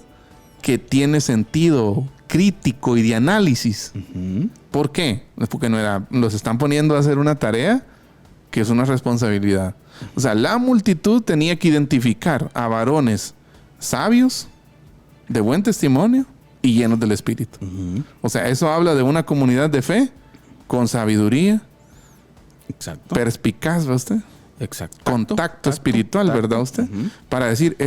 que tiene sentido crítico y de análisis. ¿Por qué? Es porque los están poniendo a hacer una tarea que es una responsabilidad. O sea, la multitud tenía que identificar a varones sabios, de buen testimonio y llenos del Espíritu. O sea, eso habla de una comunidad de fe con sabiduría, Exacto. perspicaz, ¿verdad usted? Exacto. Contacto espiritual, ¿verdad usted? Para decir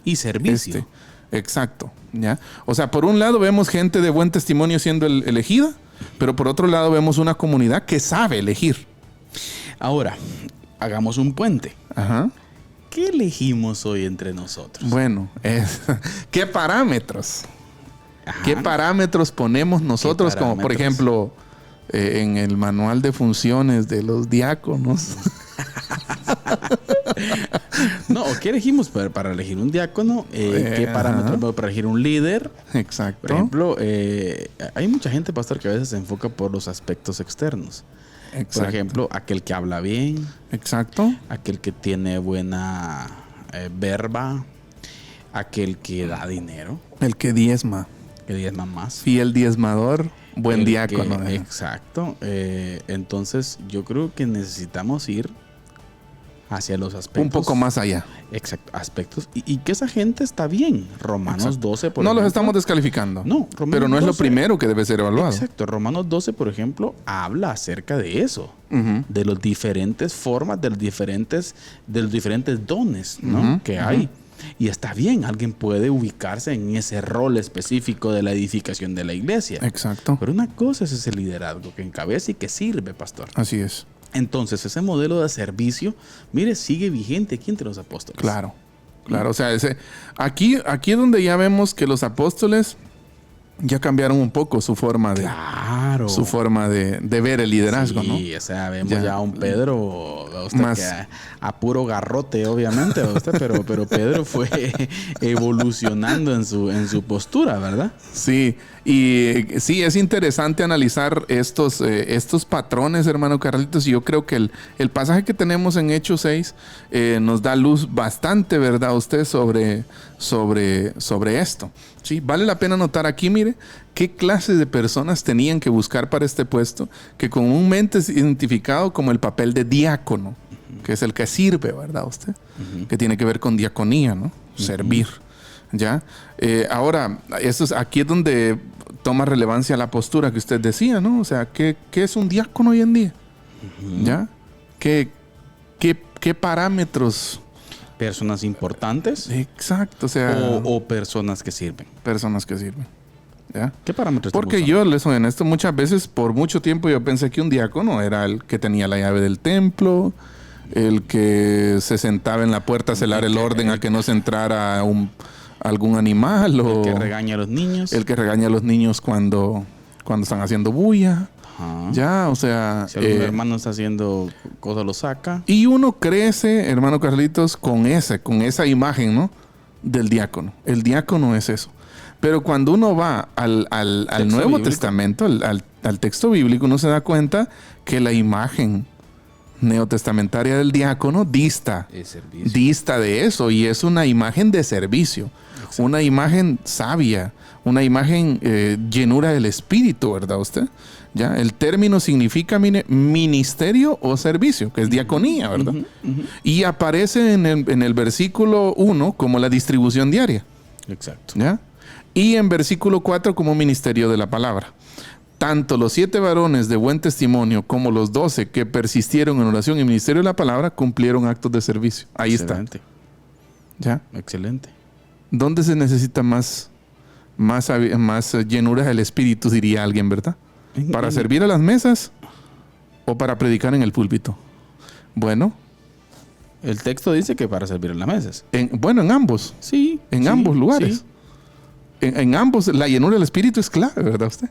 y servicio. Exacto. ¿Ya? O sea, por un lado vemos gente de buen testimonio siendo elegida, pero por otro lado vemos una comunidad que sabe elegir. Ahora, hagamos un puente. Ajá. ¿Qué elegimos hoy entre nosotros? Bueno, ¿qué parámetros? Ajá. ¿Qué parámetros ponemos nosotros? Como por ejemplo, en el manual de funciones de los diáconos. No, ¿qué elegimos para elegir un diácono? ¿Qué parámetros para elegir un líder? Exacto. Por ejemplo, hay mucha gente, pastor, que a veces se enfoca por los aspectos externos. Exacto. Por ejemplo, aquel que habla bien. Exacto. Aquel que tiene buena verba. Aquel que da dinero. El que diezma. Que diezma más. Fiel diezmador, buen diácono. Exacto. Entonces, yo creo que necesitamos ir hacia los aspectos. Un poco más allá. Exacto. Aspectos. Y que esa gente está bien. Romanos 12, por ejemplo. No los ejemplo. estamos descalificando. No, Romanos pero no 12, es lo primero que debe ser evaluado. Exacto. Romanos 12, por ejemplo, habla acerca de eso. De las diferentes formas, de los diferentes dones, ¿no? Que hay. Y está bien, alguien puede ubicarse en ese rol específico de la edificación de la iglesia. Exacto. Pero una cosa es ese liderazgo que encabeza y que sirve, pastor. Así es. Entonces, ese modelo de servicio, mire, sigue vigente aquí entre los apóstoles. Claro. O sea, aquí es donde ya vemos que los apóstoles ya cambiaron un poco su forma de ver el liderazgo, ¿no? Sí, o sea, vemos ya un Pedro, usted que a puro garrote, obviamente, usted, pero Pedro fue evolucionando en su postura, ¿verdad? Sí, y sí, es interesante analizar estos patrones, hermano Carlitos, y yo creo que el pasaje que tenemos en Hechos 6 nos da luz bastante, ¿verdad? Usted sobre esto. Sí, vale la pena notar aquí, mire, qué clase de personas tenían que buscar para este puesto, que comúnmente es identificado como el papel de diácono, que es el que sirve, ¿verdad usted? Que tiene que ver con diaconía, ¿no? Servir, ¿ya? Ahora, aquí es donde toma relevancia la postura que usted decía, ¿no? O sea, ¿qué es un diácono hoy en día? ¿Ya? ¿Qué parámetros? Personas importantes. Exacto, o sea... O personas que sirven. Personas que sirven. ¿Ya? ¿Qué parámetros? Porque yo les soy honesto, muchas veces, por mucho tiempo, yo pensé que un diácono era el que tenía la llave del templo, el que se sentaba en la puerta a celar el orden a que no se entrara algún animal. El que regaña a los niños. El que regaña a los niños cuando están haciendo bulla. Ya, o sea... Si algún hermano está haciendo cosas, lo saca. Y uno crece, hermano Carlitos, con esa imagen, ¿no? Del diácono. El diácono es eso. Pero cuando uno va al Nuevo bíblico. Testamento, al texto bíblico, uno se da cuenta que la imagen neotestamentaria del diácono dista de eso. Y es una imagen de servicio. Exacto. Una imagen sabia. Una imagen llenura del Espíritu, ¿verdad usted? ¿Ya? El término significa ministerio o servicio, que es diaconía, ¿verdad? Y aparece en el versículo 1 como la distribución diaria. Exacto. ¿Ya? Y en versículo 4 como ministerio de la palabra. tanto los 7 varones de buen testimonio como los 12 que persistieron en oración y ministerio de la palabra cumplieron actos de servicio. Ahí Excelente. está. ¿Ya? Excelente. ¿Dónde se necesita más llenura del Espíritu, diría alguien, verdad? ¿Para servir a las mesas o para predicar en el púlpito? Bueno. El texto dice que para servir en las mesas. En ambos. Sí. En sí, ambos lugares. Sí. En ambos, la llenura del Espíritu es clave, ¿verdad usted?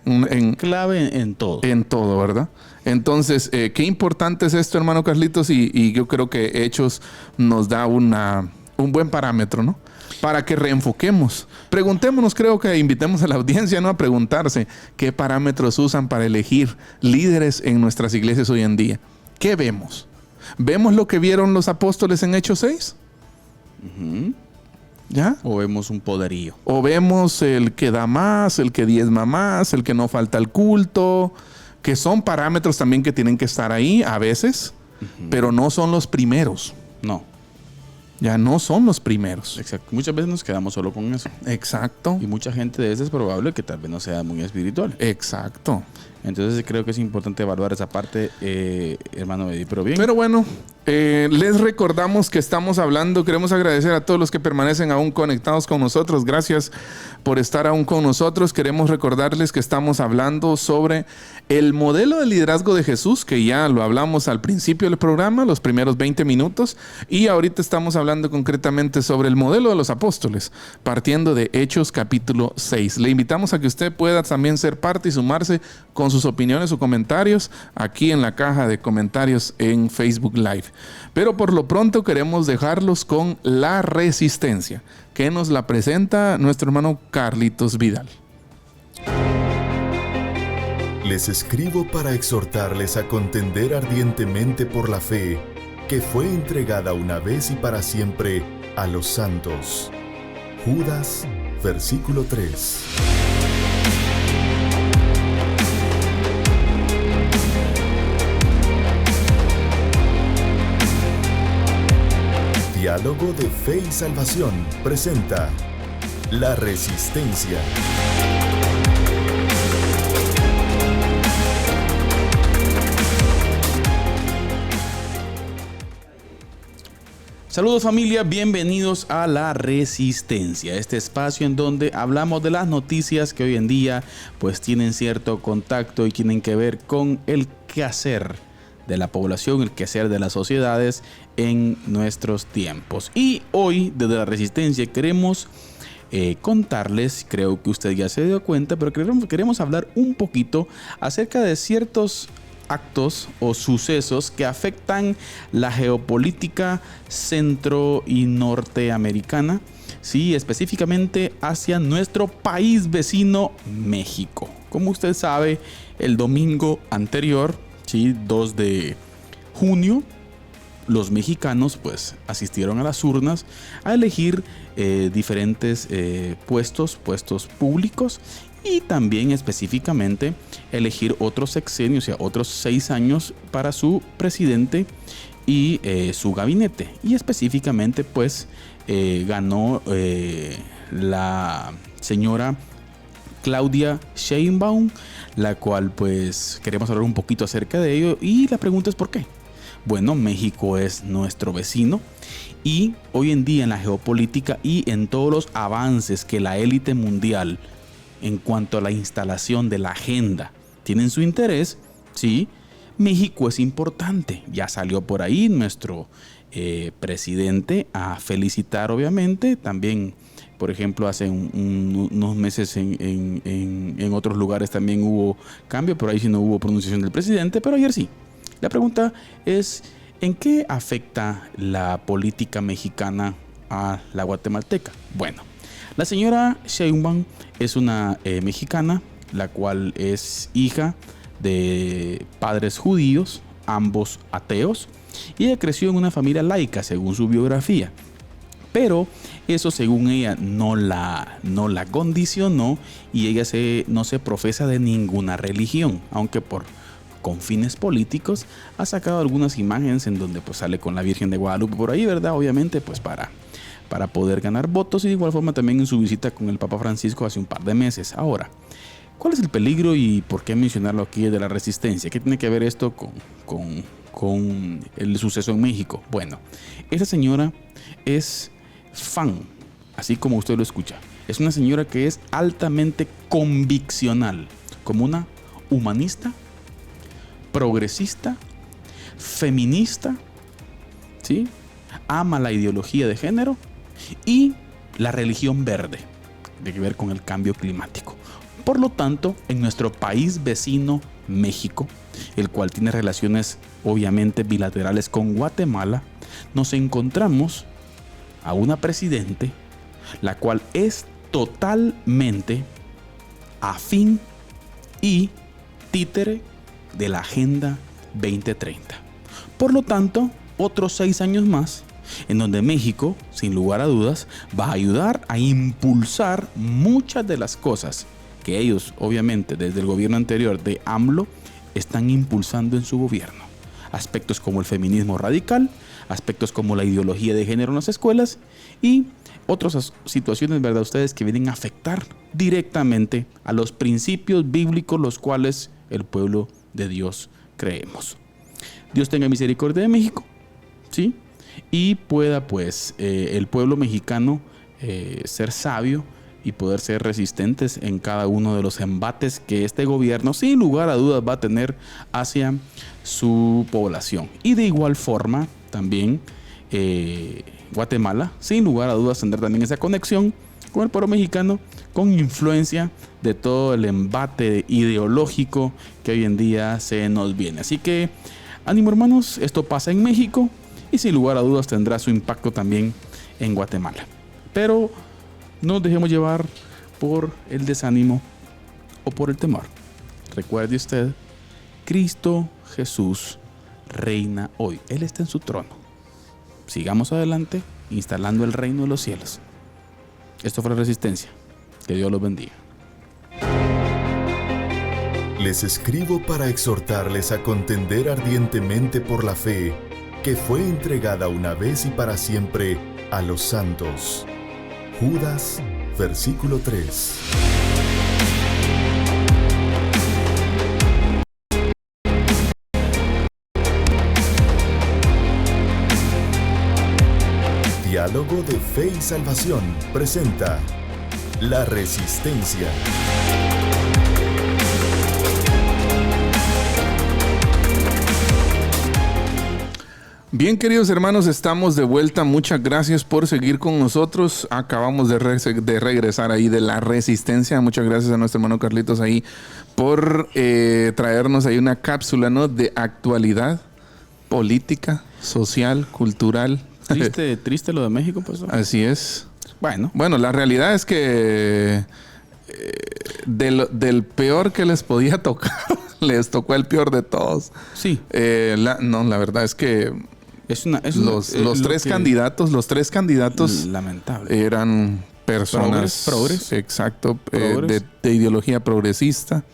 Clave en todo. En todo, ¿verdad? Entonces, qué importante es esto, hermano Carlitos, y yo creo que Hechos nos da un buen parámetro, ¿no? Para que reenfoquemos. Preguntémonos, creo que invitemos a la audiencia, ¿no?, a preguntarse qué parámetros usan para elegir líderes en nuestras iglesias hoy en día. ¿Qué vemos? ¿Vemos lo que vieron los apóstoles en Hechos 6? ¿Ya? O vemos un poderío. O vemos el que da más, el que diezma más, el que no falta al culto, que son parámetros también que tienen que estar ahí a veces, pero no son los primeros. No. Ya no son los primeros. Exacto. Muchas veces nos quedamos solo con eso. Exacto. Y mucha gente de eso es probable que tal vez no sea muy espiritual. Exacto. Entonces creo que es importante evaluar esa parte, hermano Eddie, pero bien. Pero bueno, les recordamos que estamos hablando, queremos agradecer a todos los que permanecen aún conectados con nosotros. Gracias por estar aún con nosotros. Queremos recordarles que estamos hablando sobre el modelo de liderazgo de Jesús, que ya lo hablamos al principio del programa, los primeros 20 minutos, y ahorita estamos hablando concretamente sobre el modelo de los apóstoles, partiendo de Hechos capítulo 6. Le invitamos a que usted pueda también ser parte y sumarse con sus opiniones o comentarios aquí en la caja de comentarios en Facebook Live. Pero por lo pronto queremos dejarlos con la resistencia, que nos la presenta nuestro hermano Carlitos Vidal. Les escribo para exhortarles a contender ardientemente por la fe que fue entregada una vez y para siempre a los santos. Judas, versículo 3. Diálogo de Fe y Salvación presenta La Resistencia. Saludos familia, bienvenidos a La Resistencia, este espacio en donde hablamos de las noticias que hoy en día pues tienen cierto contacto y tienen que ver con el quehacer de la población, el quehacer de las sociedades en nuestros tiempos. Y hoy desde La Resistencia queremos contarles, creo que usted ya se dio cuenta, pero queremos hablar un poquito acerca de ciertos actos o sucesos que afectan la geopolítica centro y norteamericana, sí, específicamente hacia nuestro país vecino México. Como usted sabe, el domingo anterior, sí, 2 de junio, los mexicanos pues asistieron a las urnas a elegir diferentes puestos públicos y también específicamente elegir otro sexenio, o sea, otros 6 años para su presidente y su gabinete. Y específicamente pues ganó la señora Claudia Sheinbaum, la cual pues queremos hablar un poquito acerca de ello, y la pregunta es ¿por qué? Bueno, México es nuestro vecino y hoy en día en la geopolítica y en todos los avances que la élite mundial en cuanto a la instalación de la agenda tienen su interés, ¿sí? México es importante. Ya salió por ahí nuestro presidente a felicitar, obviamente. También, por ejemplo, hace unos meses en otros lugares también hubo cambio, pero ahí sí no hubo pronunciación del presidente, pero ayer sí. La pregunta es, ¿en qué afecta la política mexicana a la guatemalteca? Bueno, la señora Sheinbaum es una mexicana, la cual es hija de padres judíos, ambos ateos, y ella creció en una familia laica, según su biografía. Pero eso, según ella, no la condicionó, y ella no se profesa de ninguna religión, aunque con fines políticos ha sacado algunas imágenes en donde pues sale con la Virgen de Guadalupe por ahí, ¿verdad? Obviamente pues para poder ganar votos, y de igual forma también en su visita con el Papa Francisco hace un par de meses. Ahora, ¿Cuál es el peligro y por qué mencionarlo aquí de la resistencia? ¿Qué tiene que ver esto con el suceso en México? Bueno, esta señora es fan, así como usted lo escucha. Es una señora que es altamente conviccional, como una humanista, progresista, feminista, ¿sí? Ama la ideología de género y la religión verde, de que ver con el cambio climático. Por lo tanto, en nuestro país vecino, México, el cual tiene relaciones obviamente bilaterales con Guatemala, nos encontramos a una presidente la cual es totalmente afín y títere de la Agenda 2030. Por lo tanto, otros 6 años más en donde México, sin lugar a dudas, va a ayudar a impulsar muchas de las cosas que ellos, obviamente, desde el gobierno anterior de AMLO, están impulsando en su gobierno. Aspectos como el feminismo radical, aspectos como la ideología de género en las escuelas y otras situaciones, ¿verdad? Ustedes que vienen a afectar directamente a los principios bíblicos los cuales el pueblo de Dios creemos. Dios tenga misericordia de México, ¿sí? Y pueda pues el pueblo mexicano ser sabio y poder ser resistentes en cada uno de los embates que este gobierno sin lugar a dudas va a tener hacia su población. Y de igual forma también Guatemala sin lugar a dudas tendrá también esa conexión con el pueblo mexicano, con influencia de todo el embate ideológico que hoy en día se nos viene. Así que ánimo, hermanos, esto pasa en México y sin lugar a dudas tendrá su impacto también en Guatemala. Pero no nos dejemos llevar por el desánimo o por el temor. Recuerde usted, Cristo Jesús reina hoy. Él está en su trono. Sigamos adelante instalando el reino de los cielos. Esto fue La Resistencia. Que Dios los bendiga. Les escribo para exhortarles a contender ardientemente por la fe que fue entregada una vez y para siempre a los santos. Judas, versículo 3. Diálogo de Fe y Salvación presenta La Resistencia. Bien, queridos hermanos, estamos de vuelta. Muchas gracias por seguir con nosotros. Acabamos de regresar ahí de La Resistencia. Muchas gracias a nuestro hermano Carlitos ahí por traernos ahí una cápsula, ¿no?, de actualidad política, social, cultural. Triste lo de México, pues. Así es. Bueno, la realidad es que del peor que les podía tocar, les tocó el peor de todos. Sí. La verdad es que los tres candidatos lamentable eran personas progres. Exacto, de ideología progresista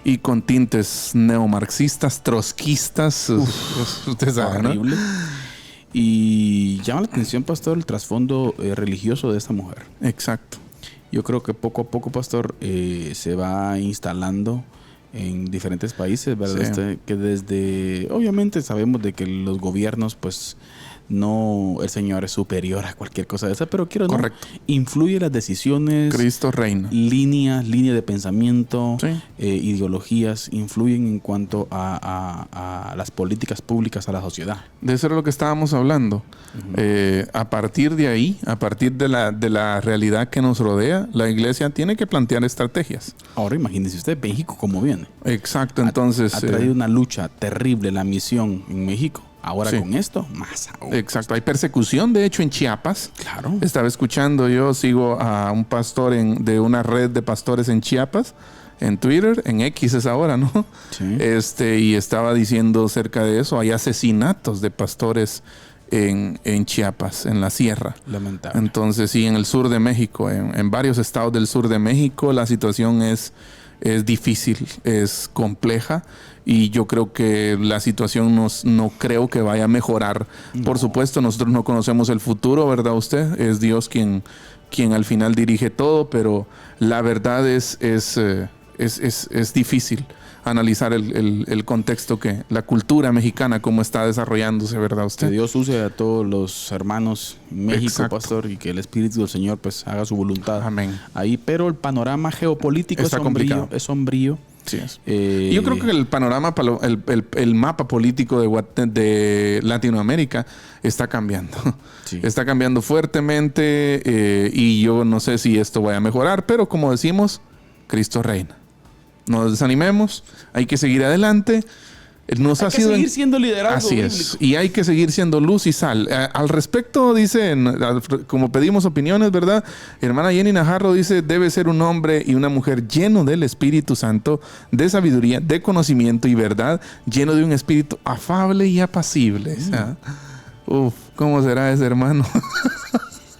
y con tintes neomarxistas, trotskistas. Usted sabe, horrible, ¿no? Y llama la atención, pastor, el trasfondo religioso de esta mujer. Exacto. Yo creo que poco a poco, pastor, se va instalando en diferentes países, ¿verdad? Sí. Que desde, obviamente sabemos de que los gobiernos, pues, no, el Señor es superior a cualquier cosa de esa, pero Correcto. Influye las decisiones. Cristo reina. Línea de pensamiento, Sí. Ideologías, influyen en cuanto a las políticas públicas a la sociedad. De eso era lo que estábamos hablando. Uh-huh. A partir de ahí, a partir de la realidad que nos rodea, la iglesia tiene que plantear estrategias. Ahora imagínese usted México cómo viene. Exacto, entonces... Ha traído una lucha terrible la misión en México. Ahora sí. con esto, más aún. Exacto, hay persecución de hecho en Chiapas. Claro. Estaba escuchando, yo sigo a un pastor de una red de pastores en Chiapas, en Twitter, en X es ahora, ¿no? Sí. Y estaba diciendo acerca de eso. Hay asesinatos de pastores en Chiapas, en la sierra. Lamentable. Entonces, sí, en el sur de México, en varios estados del sur de México, la situación es difícil, es compleja. Y yo creo que la situación no creo que vaya a mejorar. No. Por supuesto, nosotros no conocemos el futuro, ¿verdad usted? Es Dios quien al final dirige todo, pero la verdad es es difícil analizar el contexto la cultura mexicana, cómo está desarrollándose, ¿verdad usted? Que Dios use a todos los hermanos en México, Exacto. pastor, y que el Espíritu del Señor pues haga su voluntad. Amén. Ahí, pero el panorama geopolítico Está complicado. es sombrío. Sí es. Eh, Yo creo que el panorama, el mapa político de Latinoamérica está cambiando. Sí. Está cambiando fuertemente y yo no sé si esto vaya a mejorar, pero como decimos, Cristo reina. No nos desanimemos, hay que seguir adelante. Nos hay ha que sido seguir siendo liderazgo Así bíblico. es. Y hay que seguir siendo luz y sal. Al respecto, dicen, como pedimos opiniones, ¿verdad? Hermana Jenny Najarro dice, debe ser un hombre y una mujer lleno del Espíritu Santo, de sabiduría, de conocimiento y verdad, lleno de un espíritu afable y apacible. O sea, ¿cómo será ese hermano?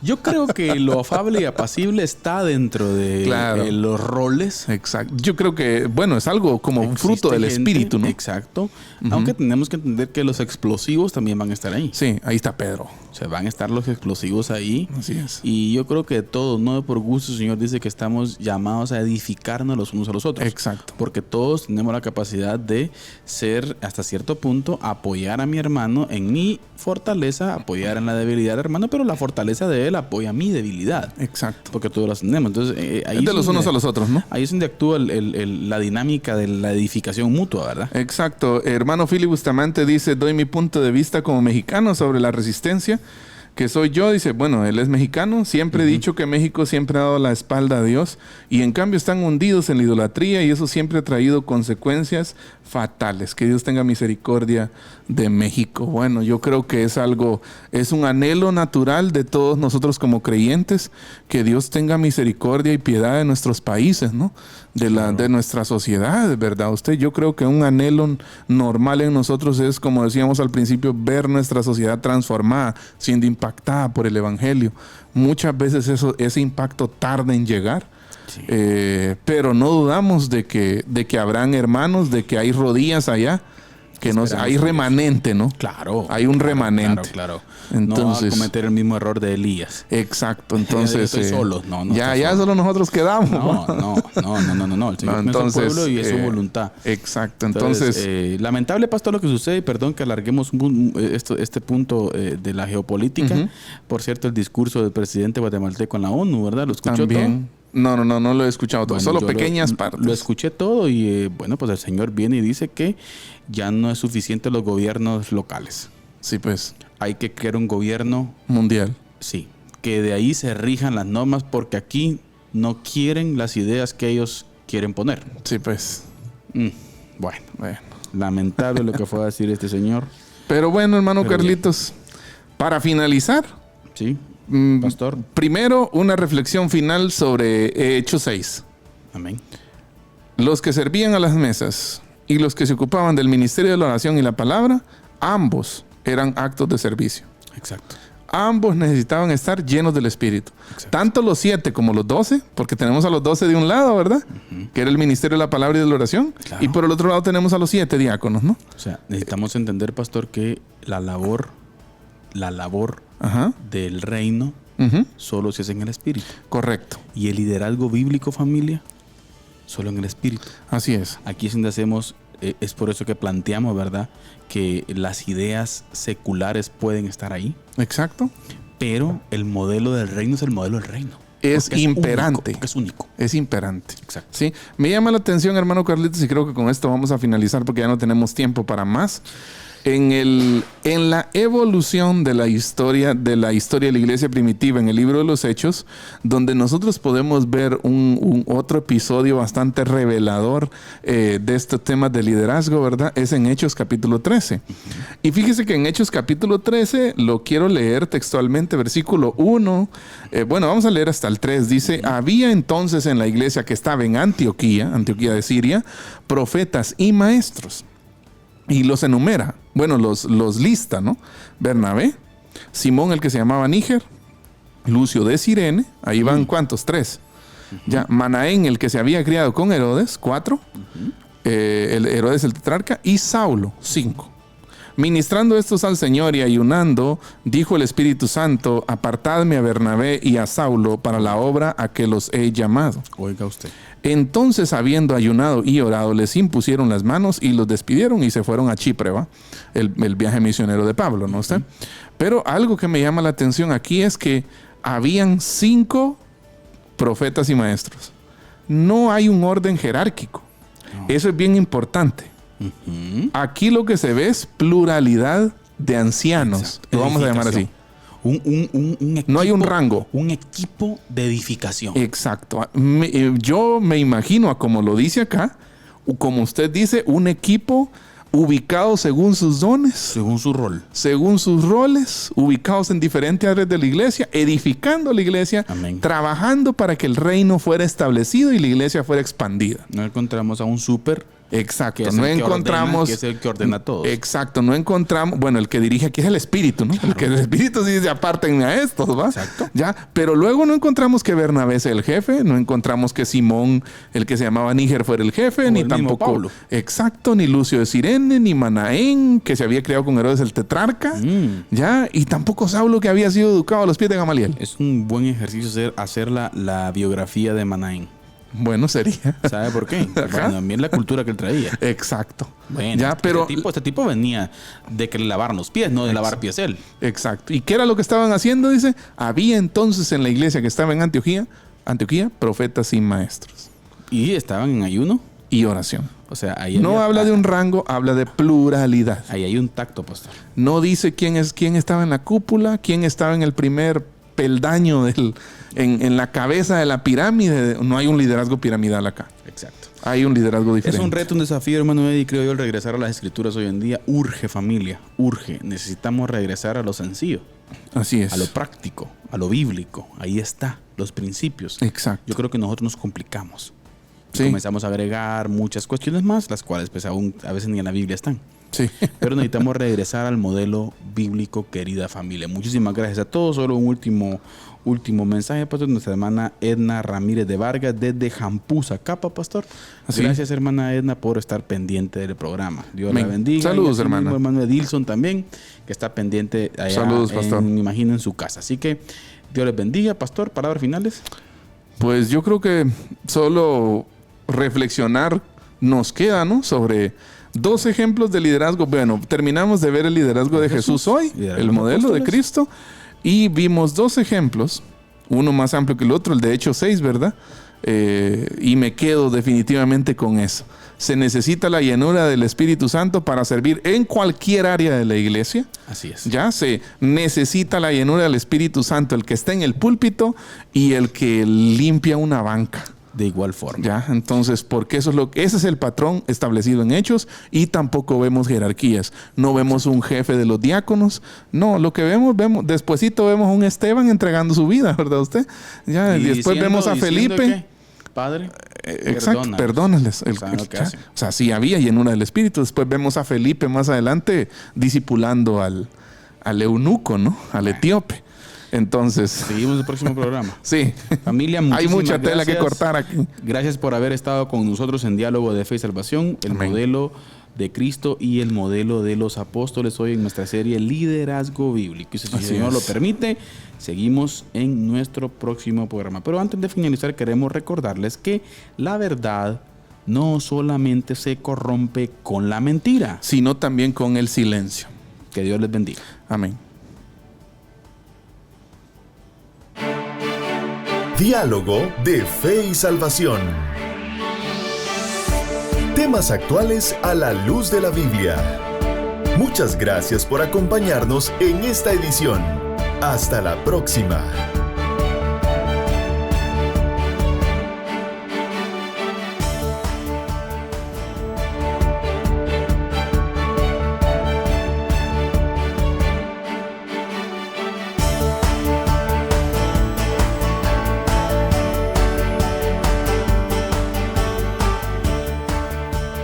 Yo creo que lo afable y apacible está dentro de Claro. los roles. Exacto. Yo creo que, bueno, es algo como un fruto del Existe gente, Espíritu, ¿no? Exacto. Aunque tenemos que entender que los explosivos también van a estar ahí. Sí, ahí está Pedro. O sea, van a estar los explosivos ahí. Así es. Y yo creo que todos, no por gusto, el Señor dice que estamos llamados a edificarnos los unos a los otros. Exacto. Porque todos tenemos la capacidad de ser, hasta cierto punto, apoyar a mi hermano en mi fortaleza, apoyar en la debilidad del hermano, pero la fortaleza de él apoya mi debilidad. Exacto. Porque todos las tenemos. Entonces, ahí Es de es los donde- unos a los otros, ¿no? Ahí es donde actúa la dinámica de la edificación mutua, ¿verdad? Exacto. Hermano Philip Bustamante dice, doy mi punto de vista como mexicano sobre la resistencia, que soy yo. Dice, bueno, él es mexicano. Siempre he dicho que México siempre ha dado la espalda a Dios y en cambio están hundidos en la idolatría y eso siempre ha traído consecuencias fatales. Que Dios tenga misericordia de México. Bueno, yo creo que es un anhelo natural de todos nosotros como creyentes, que Dios tenga misericordia y piedad de nuestros países, ¿no? De nuestra sociedad, ¿verdad? Yo creo que un anhelo normal en nosotros es, como decíamos al principio, ver nuestra sociedad transformada, siendo impactada por el Evangelio. Muchas veces ese impacto tarda en llegar. Sí. Pero no dudamos de que habrán hermanos, de que hay rodillas allá, que Esperamos hay en Dios. remanente, ¿no? Claro. Hay un remanente. Claro. Entonces, no va a cometer el mismo error de Elías. Exacto, entonces Estoy solo. No, ya estoy solo. solo nosotros quedamos. No. El Señor tiene su pueblo y es su voluntad. Exacto, entonces lamentable, pastor, lo que sucede. Perdón que alarguemos este punto de la geopolítica. Por cierto, el discurso del presidente guatemalteco en la ONU, ¿verdad? ¿Lo escuchó también. No lo he escuchado todo, Bueno, solo yo pequeñas partes. Lo escuché todo y bueno, pues el Señor viene y dice que ya no es suficiente los gobiernos locales. Sí, pues, Hay que crear un gobierno, mundial. sí, que de ahí se rijan las normas porque aquí no quieren las ideas que ellos quieren poner. Sí, pues. Bueno, Bueno. lamentable lo que fue a decir este señor. Pero bueno, hermano Pero Carlitos, para finalizar, Sí, pastor. primero una reflexión final sobre Hechos 6. Amén. Los que servían a las mesas y los que se ocupaban del ministerio de la oración y la palabra, ambos eran actos de servicio. Exacto. Ambos necesitaban estar llenos del Espíritu. Exacto. Tanto los 7 como los 12, porque tenemos a los 12 de un lado, ¿verdad? Que era el ministerio de la palabra y de la oración. Claro. Y por el otro lado tenemos a los 7 diáconos, ¿no? O sea, necesitamos entender, pastor, que la labor Ajá. del reino Ujú. solo se hace en el Espíritu. Correcto. Y el liderazgo bíblico, familia, solo en el Espíritu. Así es. Aquí es donde hacemos, es por eso que planteamos, ¿verdad? Que las ideas seculares pueden estar ahí, Exacto. pero el modelo del reino es el modelo del reino. Es Porque imperante. único, porque es único. Es imperante. Exacto. Sí, me llama la atención, hermano Carlitos, y creo que con esto vamos a finalizar porque ya no tenemos tiempo para más. En la evolución de la historia de la iglesia primitiva, en el libro de los Hechos, donde nosotros podemos ver un otro episodio bastante revelador de estos temas de liderazgo, ¿verdad? Es en Hechos capítulo 13. Y fíjese que en Hechos capítulo 13, lo quiero leer textualmente, versículo 1. Bueno, vamos a leer hasta el 3. Dice, había entonces en la iglesia que estaba en Antioquía de Siria, profetas y maestros. Y los enumera. Bueno, los lista, ¿no? Bernabé, Simón, el que se llamaba Níger, Lucio de Cirene, ahí van ¿cuántos? 3. Ya, Manaén, el que se había criado con Herodes, 4. El Herodes el tetrarca, y Saulo, 5. Ministrando estos al Señor y ayunando, dijo el Espíritu Santo, apartadme a Bernabé y a Saulo para la obra a que los he llamado. Oiga usted. Entonces, habiendo ayunado y orado, les impusieron las manos y los despidieron y se fueron a Chipre, ¿va? El viaje misionero de Pablo, ¿no está? Pero algo que me llama la atención aquí es que habían 5 profetas y maestros. No hay un orden jerárquico. No. Eso es bien importante. Aquí lo que se ve es pluralidad de ancianos. Exacto. Lo vamos a llamar así. Un equipo, no hay un rango. Un equipo de edificación. Exacto. Yo me imagino, como lo dice acá, como usted dice, un equipo ubicado según sus dones. Según su rol. Según sus roles, ubicados en diferentes áreas de la iglesia, edificando la iglesia, amén, trabajando para que el reino fuera establecido y la iglesia fuera expandida. No encontramos a un súper. Exacto, no encontramos. Que es el que ordena a todos. Exacto, no encontramos. Bueno, el que dirige aquí es el Espíritu, ¿no? Claro. El Espíritu sí dice, apártenme a estos, ¿va? Exacto. Ya, pero luego no encontramos que Bernabé sea el jefe, no encontramos que Simón, el que se llamaba Níger, fuera el jefe, ni tampoco Pablo. Exacto, ni Lucio de Cirene, ni Manaén, que se había criado con Herodes el tetrarca, ya, y tampoco Saulo, que había sido educado a los pies de Gamaliel. Es un buen ejercicio hacer la biografía de Manaén. Bueno, sería. ¿Sabe por qué? Bueno, también la cultura que él traía. Exacto. Bueno, ya, pero este tipo venía de que le lavaran los pies, no de lavar pies él. Exacto. ¿Y qué era lo que estaban haciendo? Dice, había entonces en la iglesia que estaba en Antioquía, profetas y maestros. ¿Y estaban en ayuno? Y oración. O sea, ahí no habla de un rango, habla de pluralidad. Ahí hay un tacto, pastor. No dice quién estaba en la cúpula, quién estaba en el primer peldaño en la cabeza de la pirámide. No hay un liderazgo piramidal acá. Exacto. Hay un liderazgo diferente. Es un reto, un desafío, hermano Eddie, creo yo, el regresar a las escrituras hoy en día. Urge, familia, urge. Necesitamos regresar a lo sencillo. Así es. A lo práctico, a lo bíblico. Ahí está, los principios. Exacto. Yo creo que nosotros nos complicamos. Sí. Comenzamos a agregar muchas cuestiones más, las cuales pues aún a veces ni en la Biblia están. Sí. Pero necesitamos regresar al modelo bíblico, querida familia. Muchísimas gracias a todos. Solo un último mensaje, pastor, nuestra hermana Edna Ramírez de Vargas desde Jampusa, Capa, pastor. ¿Sí? Gracias, hermana Edna, por estar pendiente del programa. Dios la bendiga. Saludos, hermana. Hermano Edilson también, que está pendiente allá. Saludos, pastor. Me imagino en su casa. Así que Dios les bendiga, pastor. Palabras finales. Pues yo creo que solo reflexionar nos queda, ¿no? Sobre 2 ejemplos de liderazgo. Bueno, terminamos de ver el liderazgo de Jesús hoy, el modelo de Cristo, y vimos 2 ejemplos, uno más amplio que el otro, el de Hechos 6, ¿verdad? Y me quedo definitivamente con eso. Se necesita la llenura del Espíritu Santo para servir en cualquier área de la iglesia. Así es. Ya se necesita la llenura del Espíritu Santo, el que está en el púlpito y el que limpia una banca. De igual forma. Ya, entonces, porque ese es el patrón establecido en Hechos, y tampoco vemos jerarquías. No vemos un jefe de los diáconos. No, lo que vemos, despuesito vemos a un Esteban entregando su vida, ¿verdad usted? Ya, y después vemos a Felipe. Padre, exacto, perdónales. O sea, sí había llenura del Espíritu. Después vemos a Felipe más adelante discipulando al eunuco, ¿no? Al etíope. Entonces, seguimos el próximo programa. Sí. Familia, hay mucha tela que cortar aquí. Gracias por haber estado con nosotros en Diálogo de Fe y Salvación, el Amén. Modelo de Cristo y el modelo de los apóstoles, hoy en nuestra serie Liderazgo Bíblico. Y si el Señor lo permite, seguimos en nuestro próximo programa. Pero antes de finalizar, queremos recordarles que la verdad no solamente se corrompe con la mentira, sino también con el silencio. Que Dios les bendiga. Amén. Diálogo de Fe y Salvación. Temas actuales a la luz de la Biblia. Muchas gracias por acompañarnos en esta edición. Hasta la próxima.